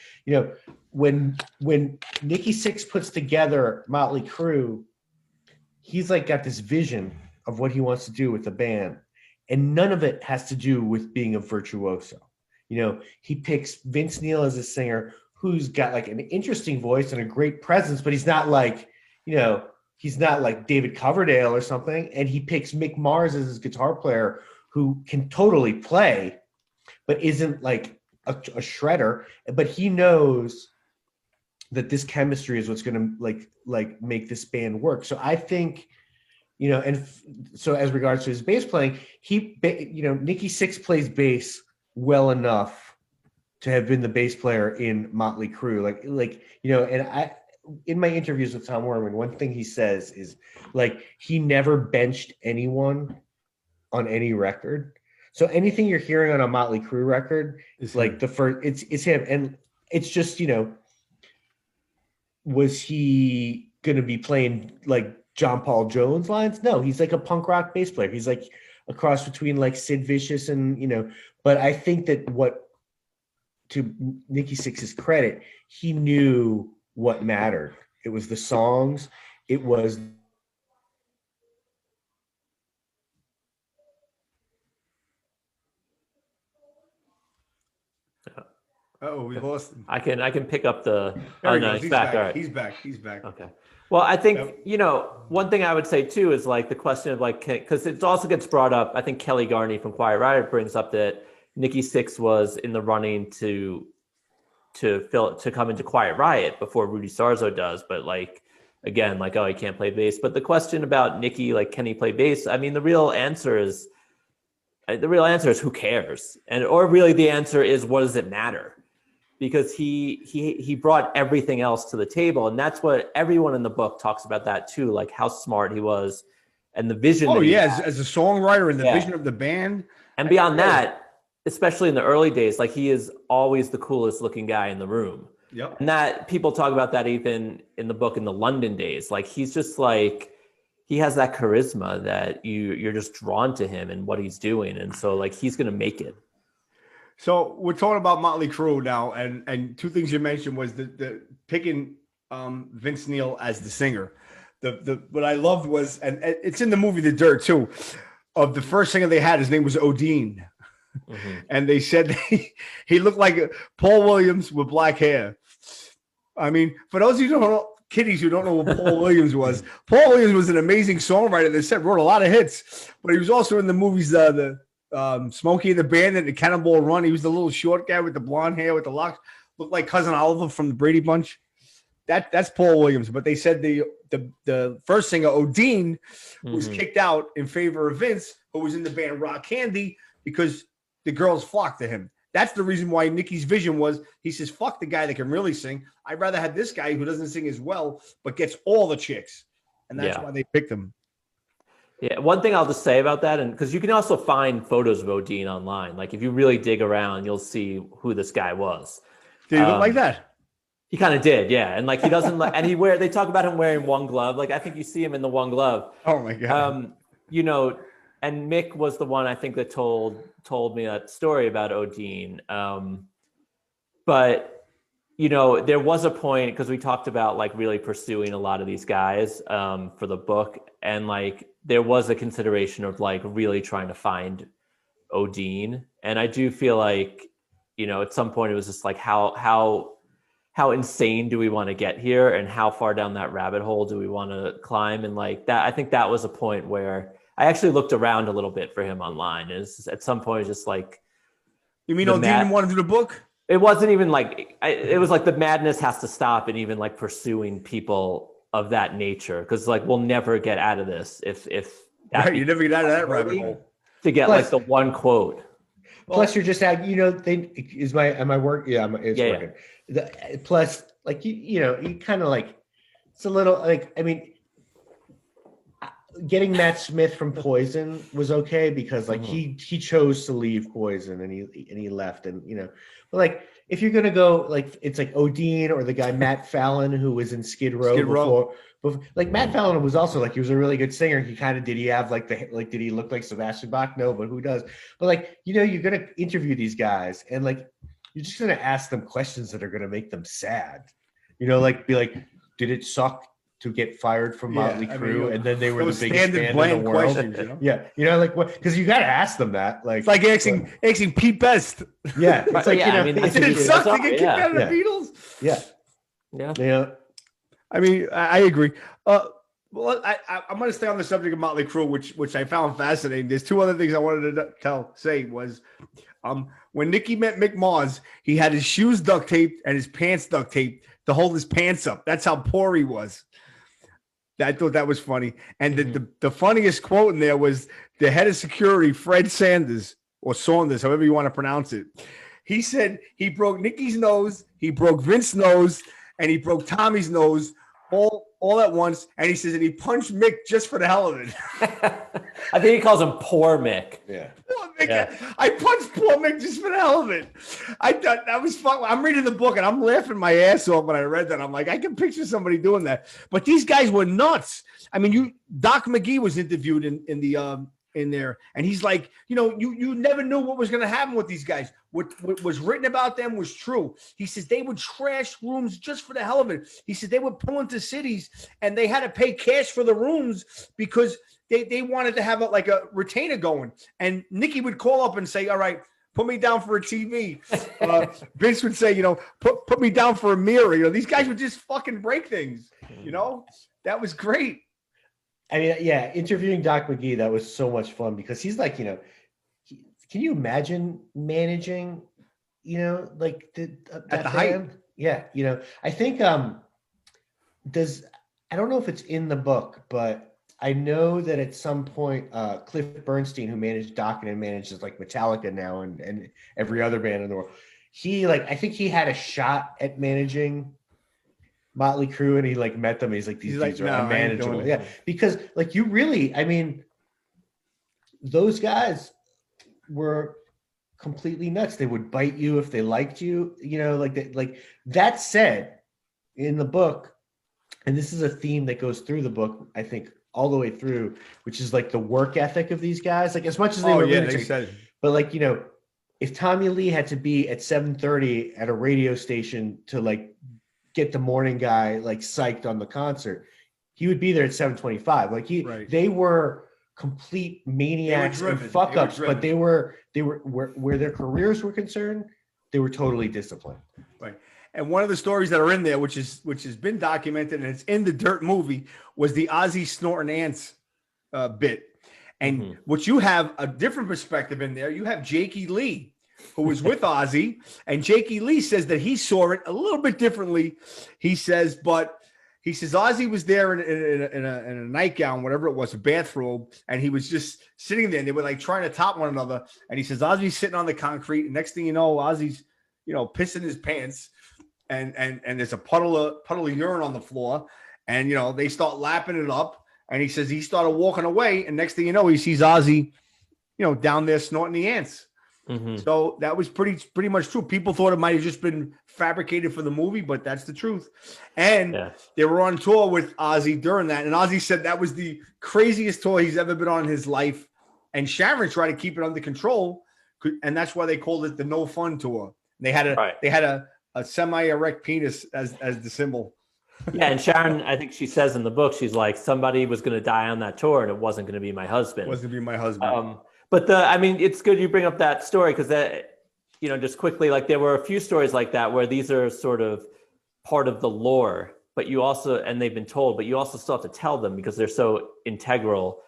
when Nikki Sixx puts together Motley Crue, he's like got this vision of what he wants to do with the band. And none of it has to do with being a virtuoso. He picks Vince Neil as a singer who's got like an interesting voice and a great presence, but he's not like, he's not like David Coverdale or something. And he picks Mick Mars as his guitar player who can totally play, but isn't like a shredder. But he knows that this chemistry is what's going to like make this band work. So I think, so as regards to his bass playing, Nikki Sixx plays bass well enough to have been the bass player in Motley Crue. And I, in my interviews with Tom Werman, one thing he says is like, he never benched anyone on any record. So anything you're hearing on a Motley Crue record is like the first, it's him. And it's just, was he going to be playing like John Paul Jones lines? No, he's like a punk rock bass player. He's like a cross between like Sid Vicious and, but I think that to Nikki Sixx's credit, he knew what mattered. It was the songs. It was. Oh, we lost him. I can pick up the. There he no, goes. he's back. All right. He's back. Okay. Well, I think, one thing I would say too is like the question of like, because it also gets brought up. I think Kelly Garney from Quiet Riot brings up that Nikki Sixx was in the running to come into Quiet Riot before Rudy Sarzo does, but like again, like, oh, he can't play bass. But the question about Nikki, like, can he play bass? I mean, the real answer is who cares, or really the answer is, what does it matter? Because he brought everything else to the table, and that's what everyone in the book talks about that too, like how smart he was and the vision. Oh yeah, as a songwriter and the vision of the band, and beyond that. Especially in the early days, like he is always the coolest looking guy in the room. Yep. And that people talk about that even in the book in the London days. Like he's just like, he has that charisma that you're just drawn to him and what he's doing. And so like, he's going to make it. So we're talking about Motley Crue now. And two things you mentioned was the picking Vince Neil as the singer. What I loved was, and it's in the movie The Dirt too, of the first singer they had, his name was Odin. Mm-hmm. And they said he looked like Paul Williams with black hair. I mean, for those of you who don't know, kiddies who don't know what Paul Williams was, Paul Williams was an amazing songwriter that wrote a lot of hits, but he was also in the movies, the Smokey in the band and the Cannonball Run. He was the little short guy with the blonde hair with the locks, looked like Cousin Oliver from the Brady Bunch. That's Paul Williams. But they said the first singer, Odine, was kicked out in favor of Vince, who was in the band Rock Candy, because the girls flocked to him. That's the reason why Nicky's vision was, he says, fuck the guy that can really sing. I'd rather have this guy who doesn't sing as well, but gets all the chicks. And that's why they picked him. Yeah, one thing I'll just say about that, and because you can also find photos of Odine online. Like if you really dig around, you'll see who this guy was. Did he look like that? He kind of did, yeah. And like he doesn't like, and they talk about him wearing one glove. Like I think you see him in the one glove. Oh my god. You know, and Mick was the one I think that told me that story about Odine. But you know, there was a point, because we talked about like really pursuing a lot of these guys for the book, and like there was a consideration of like really trying to find Odine. And I do feel like, you know, at some point it was just like how insane do we want to get here, and how far down that rabbit hole do we want to climb? And like that, I think that was a point where I actually looked around a little bit for him online. And it's, at some point, it's just like, you mean Odine didn't want to do the book? It wasn't even like, it was like the madness has to stop, and even like pursuing people of that nature, because like we'll never get out of this if that right, you never get out of that rabbit hole to get like the one quote. Plus, you're just you know, am I work? Yeah, it's working. Yeah. Plus, like you know, you kind of like, it's a little like, I mean, getting Matt Smith from Poison was okay, because like he chose to leave Poison, and he left, and you know, but like if you're gonna go like, it's like Odine or the guy Matt Fallon, who was in Skid Row before. Like Matt Fallon was also like, he was a really good singer. He kind of, did he have like did he look like Sebastian Bach? No, but who does? But like, you know, you're gonna interview these guys, and like you're just gonna ask them questions that are gonna make them sad. You know, like be like, did it suck to get fired from Motley Crue, and then they were the biggest band in the world? You know? Yeah, you know, like what? Because you got to ask them that. Like, it's like asking Pete Best. Yeah, it's like, yeah, you know, I mean, did it suck to get kicked out of the Beatles? Yeah. I mean, I agree. Well, I'm going to stay on the subject of Motley Crue, which I found fascinating. There's two other things I wanted to say was, when Nicky met Mick Mars, he had his shoes duct taped and his pants duct taped to hold his pants up. That's how poor he was. I thought that was funny. And the funniest quote in there was the head of security, Fred Sanders, or Saunders, however you want to pronounce it. He said he broke Nicky's nose, he broke Vince's nose, and he broke Tommy's nose all at once. And he says that he punched Mick just for the hell of it. I think he calls him Poor Mick. Yeah. Poor Mick. Yeah. I punched poor Mick just for the hell of it. I thought that was fun. I'm reading the book and I'm laughing my ass off when I read that. I'm like, I can picture somebody doing that. But these guys were nuts. I mean, Doc McGee was interviewed in there, and he's like, you know, you never knew what was going to happen with these guys. What was written about them was true. He says they would trash rooms just for the hell of it. He said they would pull into cities and they had to pay cash for the rooms because they wanted to have a retainer going. And Nicky would call up and say, all right, put me down for a TV. Vince would say, you know, put me down for a mirror. You know, these guys would just fucking break things. You know, that was great. I mean, yeah, interviewing Doc McGee, that was so much fun, because he's like, you know, can you imagine managing, you know, like at the height? Yeah, you know, I think I don't know if it's in the book, but I know that at some point Cliff Bernstein, who managed Doc and manages like Metallica now and every other band in the world, I think he had a shot at managing Motley Crue, and he like met them. He's like, these dudes are unmanageable. Yeah, because like you really, I mean, those guys were completely nuts. They would bite you if they liked you. You know, like that said, in the book, and this is a theme that goes through the book, I think, all the way through, which is like the work ethic of these guys. Like as much as they were lunatics, but like, you know, if Tommy Lee had to be at 7:30 at a radio station to like get the morning guy like psyched on the concert, he would be there at 7:25. Like they were complete maniacs and fuck ups, but they were where their careers were concerned, they were totally disciplined. Right. And one of the stories that are in there, which has been documented and it's in the Dirt movie, was the Ozzy snorting ants bit. And what you have a different perspective in there. You have Jakey Lee, who was with Ozzy, and Jakey Lee says that he saw it a little bit differently. He says Ozzy was there in a nightgown, whatever it was, a bathrobe, and he was just sitting there. And they were like trying to top one another. And he says Ozzy's sitting on the concrete. And next thing you know, Ozzy's pissing his pants, and there's a puddle of urine on the floor, and they start lapping it up. And he says he started walking away, and next thing you know, he sees Ozzy, down there snorting the ants. So that was pretty much true. People thought it might have just been fabricated for the movie, but that's the truth. And they were on tour with Ozzy during that, and Ozzy said that was the craziest tour he's ever been on in his life. And Sharon tried to keep it under control, and that's why they called it the No Fun Tour. They had a semi-erect penis as the symbol. Yeah, and Sharon, I think she says in the book, she's like, somebody was going to die on that tour, and it wasn't going to be my husband. Wasn't going to be my husband. But it's good you bring up that story because that, just quickly, like there were a few stories like that where these are sort of part of the lore, but you also, and they've been told, but you also still have to tell them because they're so integral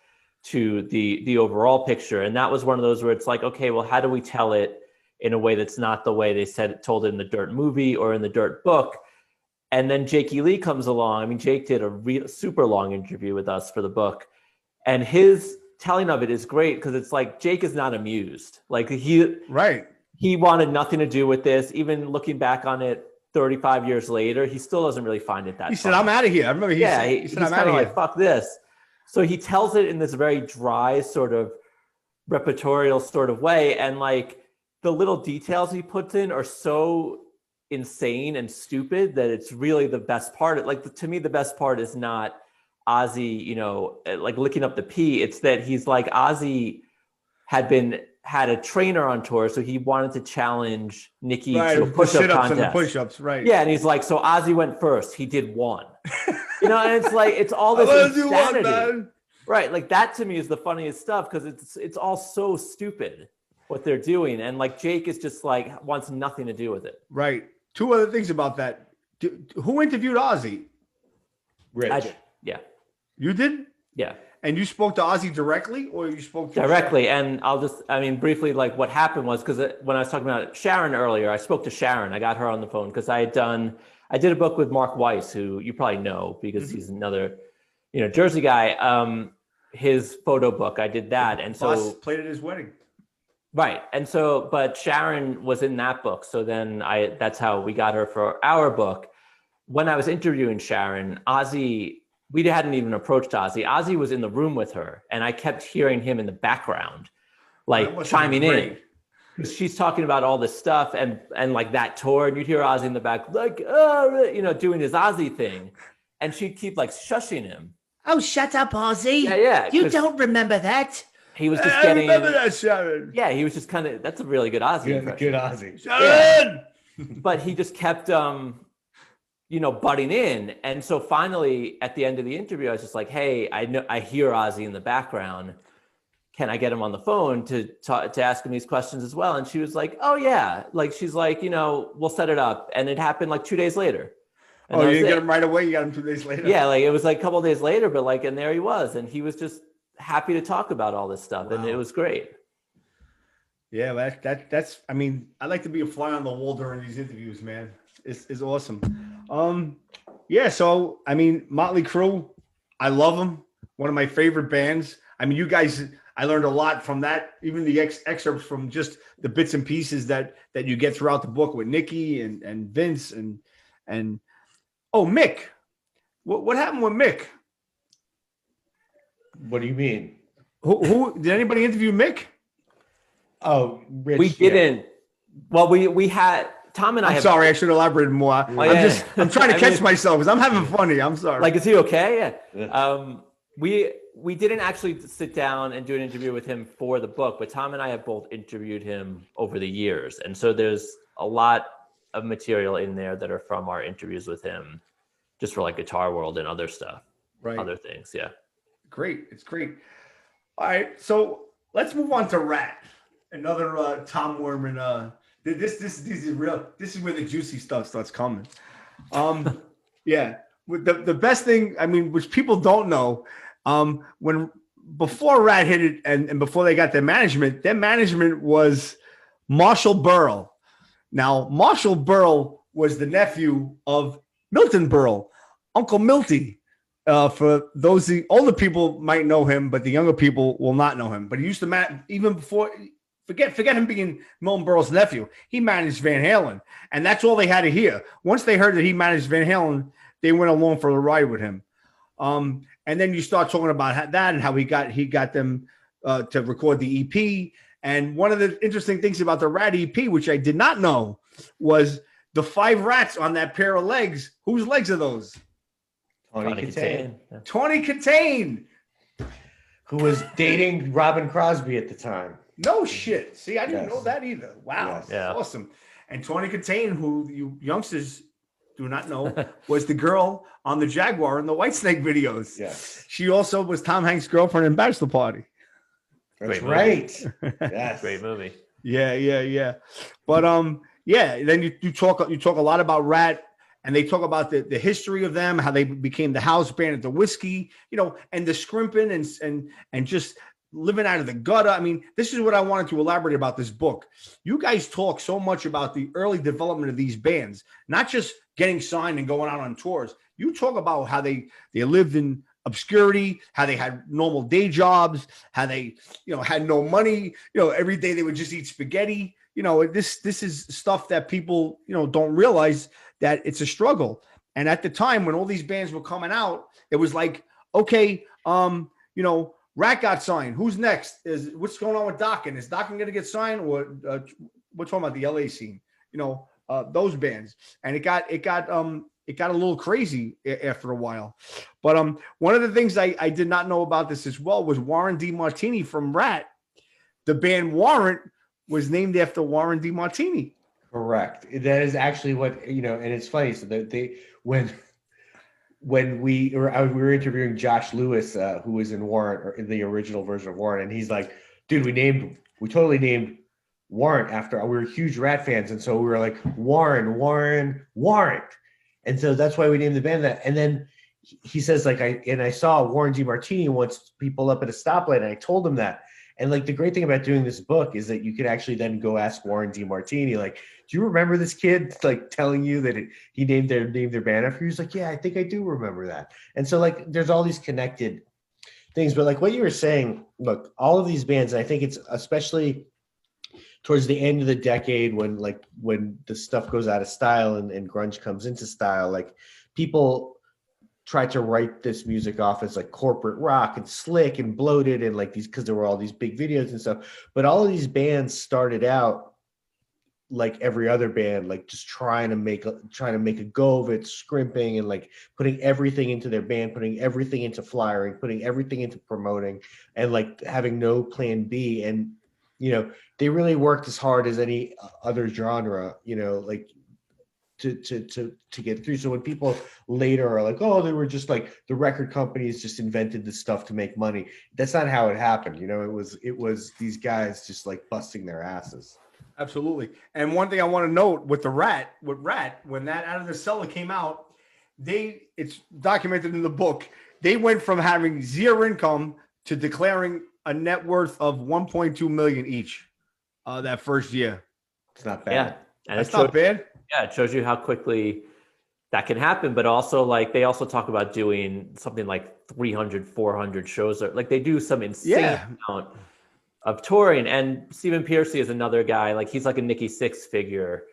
to the overall picture. And that was one of those where it's like, okay, well, how do we tell it in a way that's not the way they told it in the Dirt movie or in the Dirt book? And then Jakey Lee comes along. I mean, Jake did a super long interview with us for the book, and his telling of it is great because it's like Jake is not amused. Like he wanted nothing to do with this. Even looking back on it 35 years later, he still doesn't really find it that He said, I'm out of here. I remember he said, he's kind of like, fuck this. So he tells it in this very dry sort of repertorial sort of way. And like the little details he puts in are so insane and stupid that it's really the best part. Like to me, the best part is not Ozzy, like licking up the pee. It's that he's like Ozzy had a trainer on tour, so he wanted to challenge Nikki to a push-up contest. And push-ups, right? Yeah, and he's like, so Ozzy went first. He did one. And it's like it's all this insanity, right? Like that to me is the funniest stuff because it's all so stupid what they're doing, and like Jake is just like wants nothing to do with it. Right. Two other things about that. Who interviewed Ozzy? Rich. I did. Yeah. You did? Yeah. And you spoke to Ozzy directly, or you spoke to directly? Sharon? And briefly, like what happened was because when I was talking about Sharon earlier, I spoke to Sharon. I got her on the phone because I did a book with Mark Weiss, who you probably know because he's another, Jersey guy. His photo book, I did that, and so played at his wedding. Right, and so, but Sharon was in that book, so then that's how we got her for our book. When I was interviewing Sharon, Ozzy. We hadn't even approached Ozzy. Ozzy was in the room with her, and I kept hearing him in the background, like chiming in. Because she's talking about all this stuff and like that tour, and you'd hear Ozzy in the back, like, doing his Ozzy thing. And she'd keep like shushing him. Oh, shut up, Ozzy. Yeah. You don't remember that? He was just I remember that, Sharon. Yeah, he was just kind of, that's a really good Ozzy impression. Good Ozzy. Sharon! Yeah. But he just kept, butting in. And so finally at the end of the interview, I was just like, hey, I hear Ozzy in the background. Can I get him on the phone to ask him these questions as well? And she was like, oh yeah. Like, she's like, we'll set it up. And it happened like 2 days later. And you didn't get him right away. You got him 2 days later. Yeah. Like it was like a couple of days later, but like, and there he was. And he was just happy to talk about all this stuff. Wow. And it was great. Yeah. That's, I like to be a fly on the wall during these interviews, man. It's awesome. So Motley Crue, I love them. One of my favorite bands. You guys, I learned a lot from that. Even the excerpts from just the bits and pieces that you get throughout the book with Nikki and Vince and Mick. What happened with Mick? What do you mean? Who did anybody interview Mick? Oh, Rich. We didn't. Well, we had. Tom and I. I'm sorry, I should elaborate more. I'm trying to catch myself because I'm having fun here. I'm sorry. Like, is he okay? Yeah. We didn't actually sit down and do an interview with him for the book, but Tom and I have both interviewed him over the years, and so there's a lot of material in there that are from our interviews with him, just for like Guitar World and other stuff, right? Other things, yeah. Great, it's great. All right, so let's move on to Rat, another Tom Werman. This is real. This is where the juicy stuff starts coming. Yeah. The best thing, which people don't know, when before Rat hit it and before they got their management was Marshall Burrell. Now, Marshall Burrell was the nephew of Milton Berle, Uncle Milty. For those the older people might know him, but the younger people will not know him. But he used to even before forget him being Milton Berle's nephew. He managed Van Halen, and that's all they had to hear. Once they heard that he managed Van Halen, they went along for the ride with him. And then you start talking about that and how he got them to record the EP. And one of the interesting things about the Rat EP, which I did not know, was the 5 rats on that pair of legs. Whose legs are those? Tawny Katane. Tawny Katane, who was dating Robin Crosby at the time. No shit. See, I didn't know that either. Wow. Yes. Yeah. Awesome. And Tawny Katane, who you youngsters do not know, was the girl on the Jaguar in the Whitesnake videos. Yes. She also was Tom Hanks' girlfriend in Bachelor Party. That's Great right. movie. Yes. Great movie. Yeah. But yeah, then you talk a lot about Rat, and they talk about the history of them, how they became the house band at the Whiskey, and the scrimping and just living out of the gutter. I mean, this is what I wanted to elaborate about this book. You guys talk so much about the early development of these bands, not just getting signed and going out on tours. You talk about how they lived in obscurity, how they had normal day jobs, how they, had no money, every day they would just eat spaghetti. This is stuff that people, don't realize that it's a struggle. And at the time when all these bands were coming out, it was like, okay, Rat got signed. Who's next? What's going on with Dokken? Is Dokken going to get signed? Or we're talking about the LA scene, those bands. And it got a little crazy after a while. But one of the things I did not know about this as well was Warren DeMartini from Rat. The band Warrant was named after Warren DeMartini. Correct. That is actually what, and it's funny. So that when we were interviewing Josh Lewis, who was in Warrant, or in the original version of Warrant, and he's like, dude, we totally named Warrant after, we were huge Rat fans. And so we were like, Warrant. And so that's why we named the band that. And then he says, I saw Warren DeMartini once people up at a stoplight, and I told him that. And the great thing about doing this book is that you could actually then go ask Warren DeMartini, do you remember this kid telling you that he named their band after? He was like, yeah, I think I do remember that. And so there's all these connected things. But what you were saying, look, all of these bands, and I think it's especially towards the end of the decade when the stuff goes out of style and grunge comes into style, people tried to write this music off as corporate rock and slick and bloated and these, because there were all these big videos and stuff. But all of these bands started out like every other band, just trying to make a go of it, scrimping and putting everything into their band, putting everything into flyering, putting everything into promoting, and having no plan B. And they really worked as hard as any other genre, to get through. So when people later are like, oh, they were just the record companies just invented this stuff to make money, that's not how it happened. It was these guys just busting their asses. Absolutely. And one thing I want to note with Rat, when that Out of the Cellar came out, it's documented in the book, they went from having zero income to declaring a net worth of 1.2 million each that first year. It's not bad. Yeah. And that's not bad. Yeah, it shows you how quickly that can happen. But also, they also talk about doing something like 300, 400 shows. Or they do some insane amount of touring. And Stephen Pearcy is another guy. He's a Nikki Sixx figure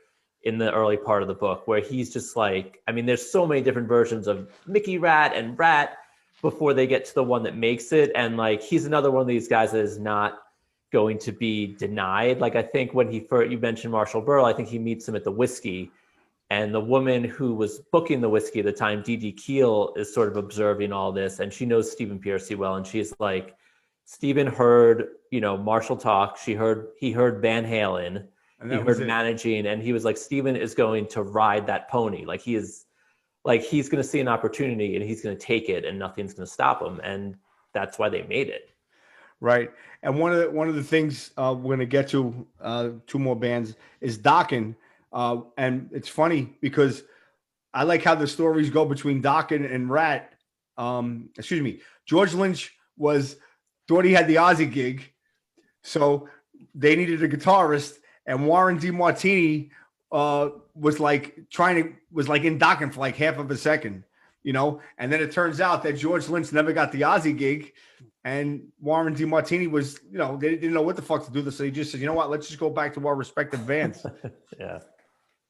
in the early part of the book, where he's just there's so many different versions of Mickey Rat and Rat before they get to the one that makes it. And he's another one of these guys that is not going to be denied. I think when you mentioned Marshall Burrell, I think he meets him at the Whiskey, and the woman who was booking the Whiskey at the time, Dee Dee Keel, is sort of observing all this, and she knows Stephen Pearcy well, and she's like, Stephen heard, Marshall talk. He heard Van Halen, he heard managing, and he was like, Stephen is going to ride that pony. He's going to see an opportunity and he's going to take it, and nothing's going to stop him. And that's why they made it. Right. And one of the things we're going to get to, two more bands, is Dokken. And it's funny because I like how the stories go between Dokken and Rat. George Lynch was thought he had the Ozzy gig, so they needed a guitarist, and Warren DeMartini was like in docking for like half of a second, you know. And then it turns out that George Lynch never got the Ozzy gig, and Warren DeMartini was, you know, they didn't know what the fuck to do. So he just said, you know what, let's just go back to our respective bands. Yeah.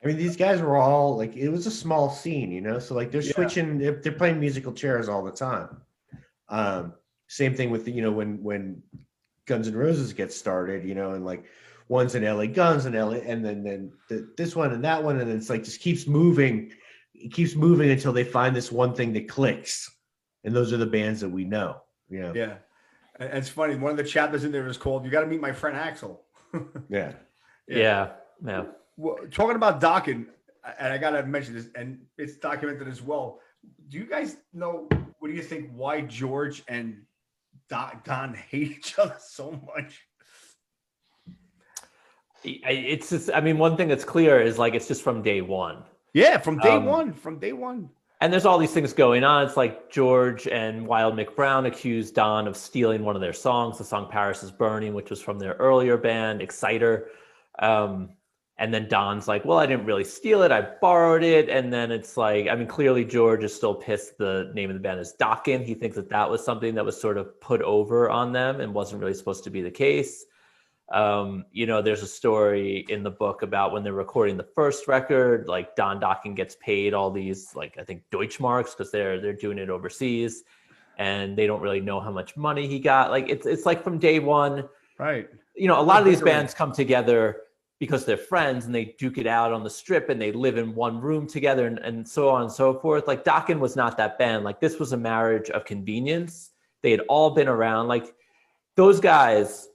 I mean, these guys were all like, it was a small scene, you know, so like they're switching, they're playing musical chairs all the time. Same thing with the, you know, when Guns N' Roses gets started, you know, and like one's in LA Guns and LA, and then this one and that one, and it's like just keeps moving. It keeps moving until they find this one thing that clicks, and those are the bands that we know. Yeah. And it's funny. One of the chapters in there is called "You Got to Meet My Friend Axel." Yeah. Well, talking about Dokken, and I gotta mention this, and it's documented as well. Do you guys know? What do you think? Why George and Don hate each other so much? It's just, I mean, one thing that's clear is like it's just from day one. Yeah, from day one. And there's all these things going on. It's like George and Wild Mick Brown accused Don of stealing one of their songs, the song Paris is Burning, which was from their earlier band, Exciter. And then Don's like, well, I didn't really steal it. I borrowed it. And then it's like, I mean, clearly George is still pissed the name of the band is Dokken. He thinks that was something that was sort of put over on them and wasn't really supposed to be the case. You know, there's a story in the book about when they're recording the first record, like Don Dokken gets paid all these, like, I think Deutschmarks, because they're doing it overseas, and they don't really know how much money he got. Like it's like from day one, right? You know, a lot of these bands come together because they're friends and they duke it out on the Strip and they live in one room together and so on and so forth. Like Dokken was not that band. Like this was a marriage of convenience. They had all been around. Like those guys,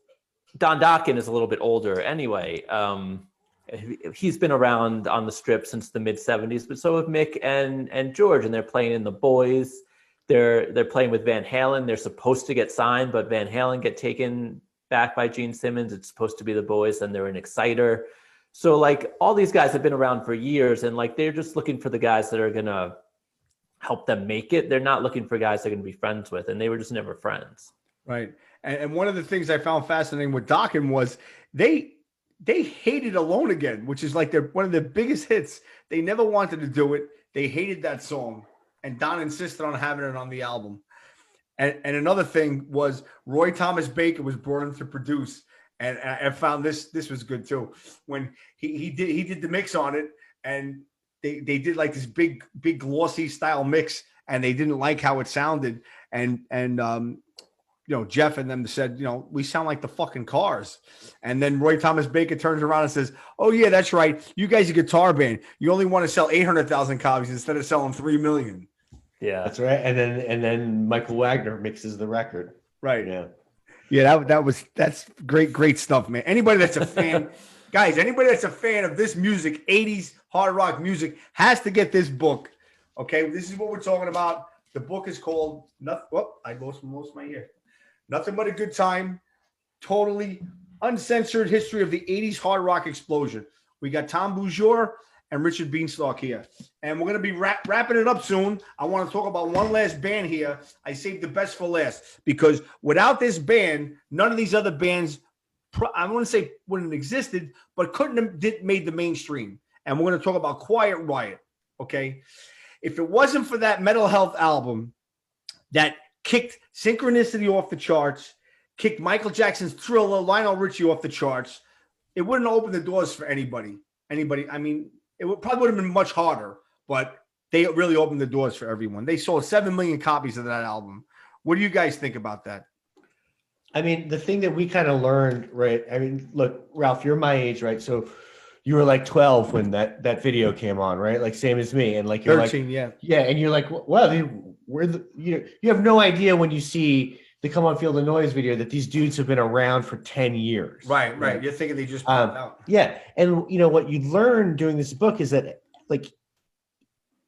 Don Dokken is a little bit older anyway. He's been around on the Strip since the mid 70s, but so have Mick and George, and they're playing in The Boys. They're playing with Van Halen. They're supposed to get signed, but Van Halen get taken back by Gene Simmons. It's supposed to be The Boys, and they're an Exciter. So like all these guys have been around for years, and like they're just looking for the guys that are gonna help them make it. They're not looking for guys they're gonna be friends with, and they were just never friends. Right. And one of the things I found fascinating with Dokken was they hated Alone Again, which is like one of their biggest hits. They never wanted to do it. They hated that song, and Don insisted on having it on the album. And another thing was Roy Thomas Baker was brought in to produce, and I found this was good too. When he did the mix on it, and they did like this big glossy style mix, and they didn't like how it sounded, and you know, Jeff and them said, you know, we sound like the fucking Cars. And then Roy Thomas Baker turns around and says, oh yeah, that's right, you guys are a guitar band, you only want to sell 800,000 copies instead of selling 3 million. Yeah, that's right. And then Michael Wagner mixes the record. Right. Yeah. That's great stuff, man. Anybody that's a fan, guys, anybody that's a fan of this music, 80s hard rock music, has to get this book. Okay, this is what we're talking about. The book is called I lost most of my ear. Nothing But a Good Time. Totally uncensored history of the 80s hard rock explosion. We got Tom Boujour and Richard Beanstalk here. And we're going to be wrapping it up soon. I want to talk about one last band here. I saved the best for last because without this band, none of these other bands, I want to say wouldn't have existed, but couldn't have made the mainstream. And we're going to talk about Quiet Riot, okay? If it wasn't for that Mental Health album that kicked Synchronicity off the charts, kicked Michael Jackson's Thriller, Lionel Richie off the charts, it wouldn't open the doors for anybody. I mean, it probably would have been much harder, but they really opened the doors for everyone. They sold 7 million copies of that album. What do you guys think about that? I mean, the thing that we kind of learned, right? I mean, look, Ralph, you're my age, right? So you were like 12 when that video came on, right? Like same as me. And like you're 13, like, yeah. And you're like, well, you have no idea when you see the Come On Feel the Noise video that these dudes have been around for 10 years. Right. You're thinking they just popped out. Yeah. And you know what you learn doing this book is that like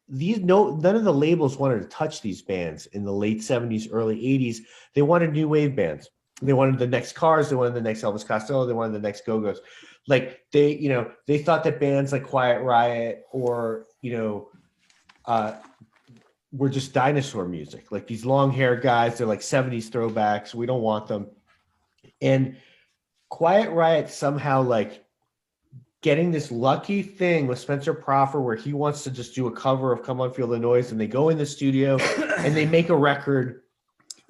none of the labels wanted to touch these bands in the late 70s, early 80s. They wanted new wave bands. They wanted the next Cars, they wanted the next Elvis Costello, they wanted the next Go-Go's. Like they thought that bands like Quiet Riot or were just dinosaur music. Like these long hair guys, they're like 70s throwbacks. We don't want them. And Quiet Riot somehow like getting this lucky thing with Spencer Proffer where he wants to just do a cover of Come On Feel the Noise, and they go in the studio and they make a record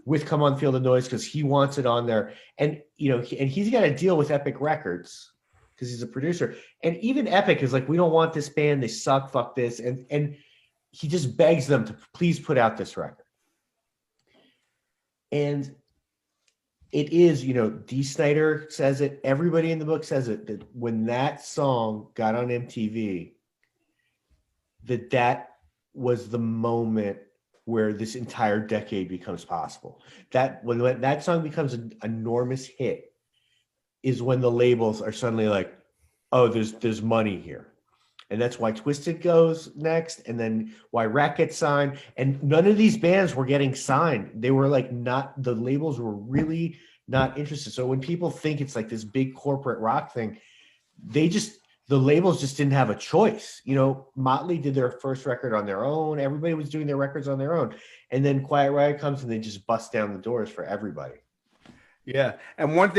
with Come On Feel the Noise because he wants it on there. And and he's got to deal with Epic Records because he's a producer. And even Epic is like, we don't want this band, they suck, fuck this. And he just begs them to please put out this record. And it is, Dee Snider says it, everybody in the book says it, that when that song got on MTV, that was the moment where this entire decade becomes possible. That when that song becomes an enormous hit is when the labels are suddenly like, oh, there's money here. And that's why Twisted goes next, and then why Rat gets signed. And none of these bands were getting signed. They were like the labels were really not interested. So when people think it's like this big corporate rock thing, the labels just didn't have a choice. Motley did their first record on their own. Everybody was doing their records on their own. And then Quiet Riot comes and they just bust down the doors for everybody. Yeah. And one of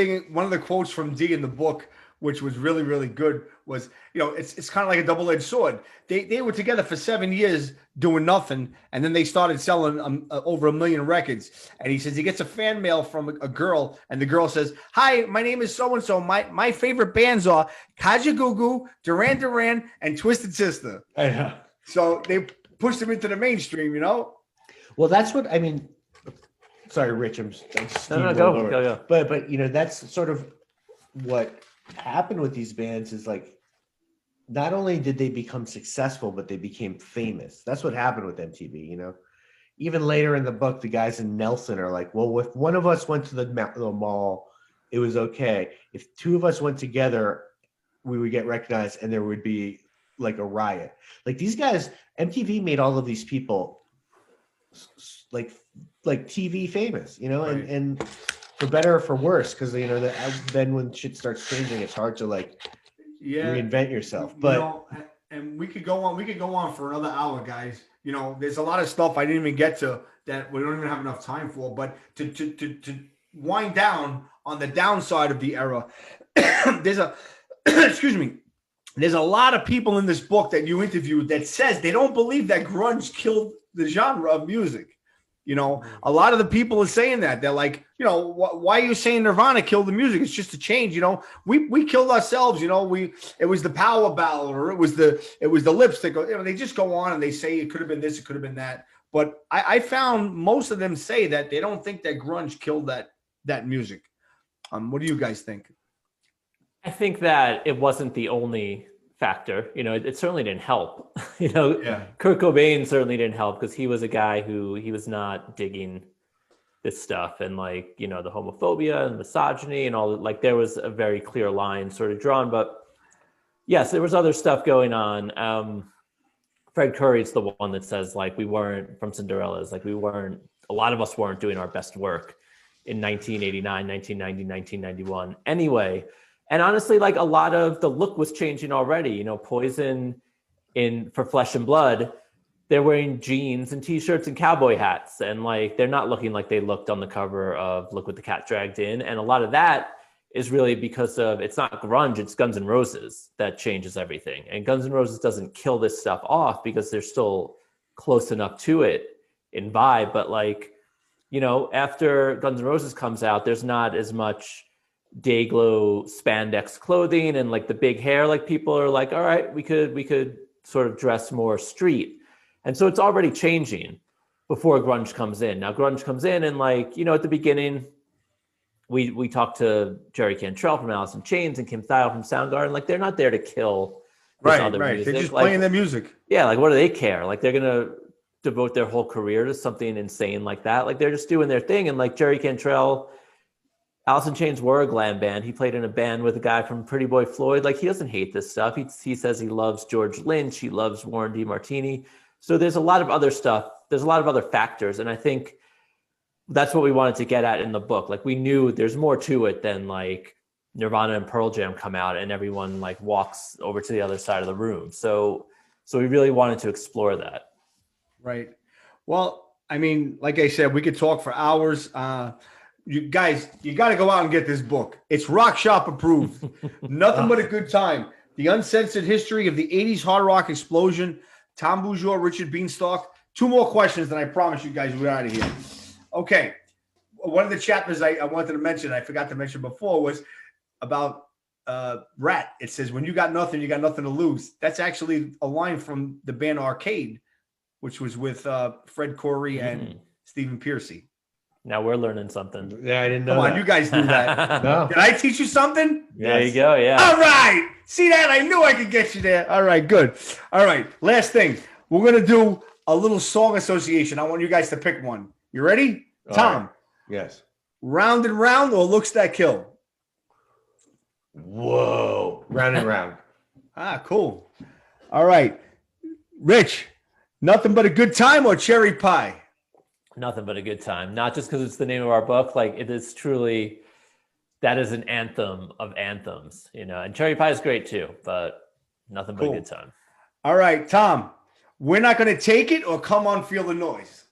the quotes from Dee in the book, which was really, really good, was, it's kind of like a double-edged sword. They were together for 7 years doing nothing, and then they started selling over 1 million records. And he says he gets a fan mail from a girl, and the girl says, "Hi, my name is so-and-so. My favorite bands are Kajagoogoo, Duran Duran, and Twisted Sister." Yeah. So they pushed him into the mainstream, Well, that's what, I mean, sorry, Rich, I'm No, go. But that's sort of what happened with these bands is like, not only did they become successful, but they became famous. That's what happened with MTV, Even later in the book, the guys in Nelson are like, well, if one of us went to the mall, it was okay. If two of us went together, we would get recognized and there would be like a riot. Like these guys, MTV made all of these people like TV famous, right. and for better or for worse, because then when shit starts changing, it's hard to reinvent yourself. But and we could go on for another hour, guys. There's a lot of stuff I didn't even get to that we don't even have enough time for. But to wind down on the downside of the era, there's there's a lot of people in this book that you interviewed that says they don't believe that grunge killed the genre of music. A lot of the people are saying that. They're like, why are you saying Nirvana killed the music? It's just a change. We killed ourselves. It was the power ballad, or it was the lipstick. They just go on and they say it could have been this, it could have been that. But I found most of them say that they don't think that grunge killed that music. What do you guys think? I think that it wasn't the only factor. It certainly didn't help. Yeah. Kurt Cobain certainly didn't help because he was a guy who he was not digging this stuff, and the homophobia and misogyny and all that. There was a very clear line sort of drawn, but yes, there was other stuff going on. Fred Curry's the one that says we weren't from Cinderella's, a lot of us weren't doing our best work in 1989, 1990, 1991 anyway. And honestly, a lot of the look was changing already. Poison for Flesh and Blood, they're wearing jeans and T-shirts and cowboy hats. And they're not looking like they looked on the cover of Look What the Cat Dragged In. And a lot of that is really because of, it's not grunge, it's Guns N' Roses that changes everything. And Guns N' Roses doesn't kill this stuff off because they're still close enough to it in vibe. But after Guns N' Roses comes out, there's not as much day-glow spandex clothing and the big hair. People are all right, we could sort of dress more street. And so it's already changing before grunge comes in. Now grunge comes in and at the beginning we talked to Jerry Cantrell from Alice in Chains and Kim Thayil from Soundgarden. They're not there to kill this other music. They're just playing their music. Yeah, what do they care? They're gonna devote their whole career to something insane like that. They're just doing their thing. And Jerry Cantrell, Alice in Chains were a glam band. He played in a band with a guy from Pretty Boy Floyd. He doesn't hate this stuff. He says he loves George Lynch. He loves Warren DeMartini. So there's a lot of other stuff. There's a lot of other factors. And I think that's what we wanted to get at in the book. We knew there's more to it than Nirvana and Pearl Jam come out and everyone walks over to the other side of the room. So we really wanted to explore that. Right. Well, I mean, like I said, we could talk for hours. You guys, you got to go out and get this book. It's Rock Shop approved. Nothing but a good time. The Uncensored History of the 80s Hard Rock Explosion. Tom Bourgeois, Richard Beanstalk. 2 more questions, and I promise you guys we're out of here. Okay. One of the chapters I wanted to mention, I forgot to mention before, was about Rat. It says, when you got nothing to lose. That's actually a line from the band Arcade, which was with Fred Corey and Stephen Piercy. Now we're learning something. Yeah, I didn't know. Come on, that. you guys knew that. No. Did I teach you something? There you go. Yeah. All right. See that? I knew I could get you there. All right, good. All right. Last thing. We're going to do a little song association. I want you guys to pick one. You ready? All Tom. right. Yes. Round and Round or Looks That Kill? Whoa. Round and Round. Ah, cool. All right. Rich, Nothing But a Good Time or Cherry Pie? Nothing but a good time. Not just because it's the name of our book. Like, it is truly, that is an anthem of anthems, you know. And Cherry Pie is great too, but nothing but a good time. All right, Tom. We're Not Going to Take It or Come On, Feel the Noise?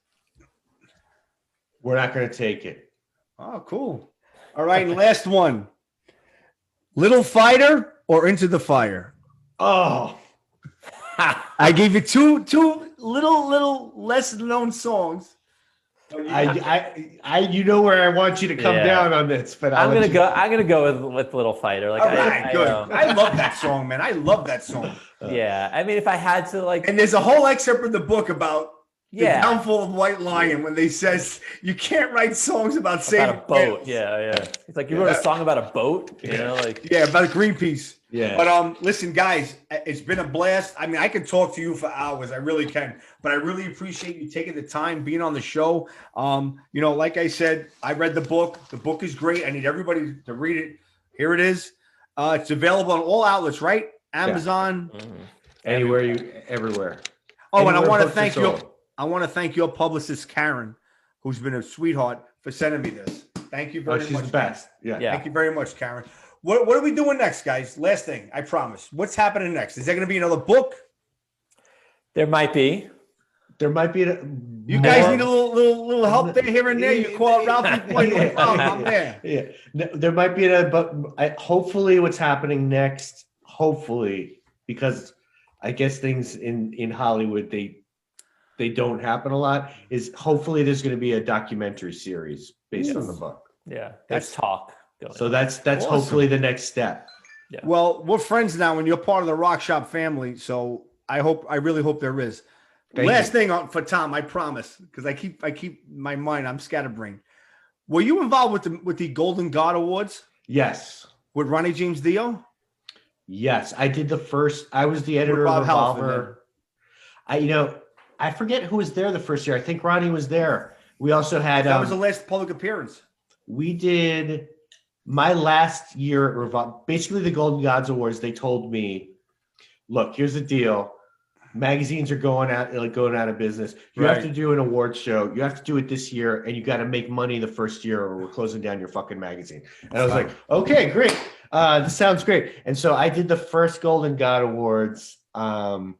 We're Not Going to Take It. Oh, cool. All right, and last one. Little Fighter or Into the Fire? Oh. I gave you two little less known songs. You know where I want you to come down on this, but I'm gonna go with Little Fighter. Like, all right, good. I love that song, man. I love that song. Yeah, I mean, if I had to, like, and there's a whole excerpt in the book about the Yeah. downfall of White Lion when they says you can't write songs about saving about a boat. whales. Yeah. It's like you wrote a song about a boat, you know, like. Yeah, about Greenpeace. Yeah. But listen, guys, it's been a blast. I mean, I could talk to you for hours. I really can. But I really appreciate you taking the time, being on the show. You know, like I said, I read the book. The book is great. I need everybody to read it. Here it is. It's available on all outlets, right? Amazon. Mhm. Everywhere. Oh, and I Anywhere want to books are thank you. sold. I want to thank your publicist, Karen, who's been a sweetheart, for sending me this. Thank you very She's much. the best. Yeah. Thank you very much, Karen. What are we doing next, guys? Last thing, I promise. What's happening next? Is there going to be another book? There might be. There might be You guys need a little help there, here and there. You call it Ralphie Boy. I'm there. Yeah. No, there might be hopefully what's happening next, because I guess things in Hollywood, they don't happen a lot, is hopefully there's going to be a documentary series based on the book. Yeah. That's talk. So that's Awesome. hopefully the next step. Yeah. Well, we're friends now, and you're part of the Rock Shop family. So I really hope there is. Thank Last you. thing for Tom, I promise, because I keep my mind. I'm scatterbrained. Were you involved with the Golden God Awards Yes. with Ronnie James Dio? Yes. I did I was the editor Rob of Halford, Revolver. I forget who was there the first year. I think Ronnie was there. We also had That was the last public appearance. we did my last year at Revolver, basically the Golden Gods Awards. They told me, look, here's the deal. Magazines are going out of business. You have to do an award show. You have to do it this year, and you got to make money the first year, or we're closing down your fucking magazine. And I was like, okay, great. This sounds great. And so I did the first Golden God Awards. And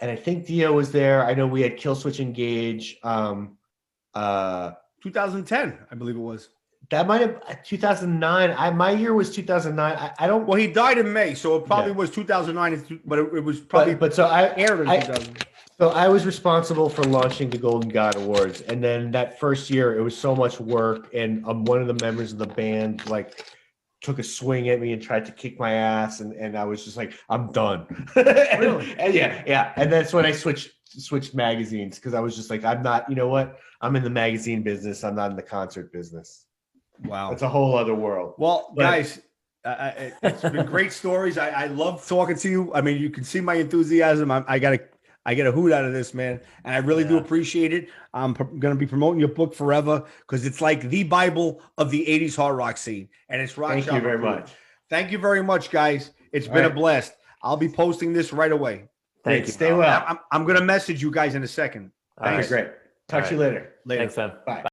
I think Dio was there. I know we had Killswitch Engage. 2010, I believe it was. That might have 2009. My year was 2009. I don't. Well, he died in May, so it probably was 2009, but it was probably But so I aired in 2000. So I was responsible for launching the Golden God Awards, and then that first year it was so much work, and one of the members of the band took a swing at me and tried to kick my ass, and I was just like, I'm done. Really? And yeah. And that's when I switched magazines, because I was just like, I'm not. You know what? I'm in the magazine business. I'm not in the concert business. Wow. It's a whole other world. Well, guys, it's been great stories. I love talking to you. I mean, you can see my enthusiasm. I get a hoot out of this, man. And I really do appreciate it. I'm going to be promoting your book forever, because it's like the Bible of the 80s hard rock scene. And it's rock. Thank you very much. Thank you very much, guys. It's been a blast. I'll be posting this right away. Thank you. Stay well. I'm going to message you guys in a second. Okay, great. Talk to you later. Thanks, man. Bye.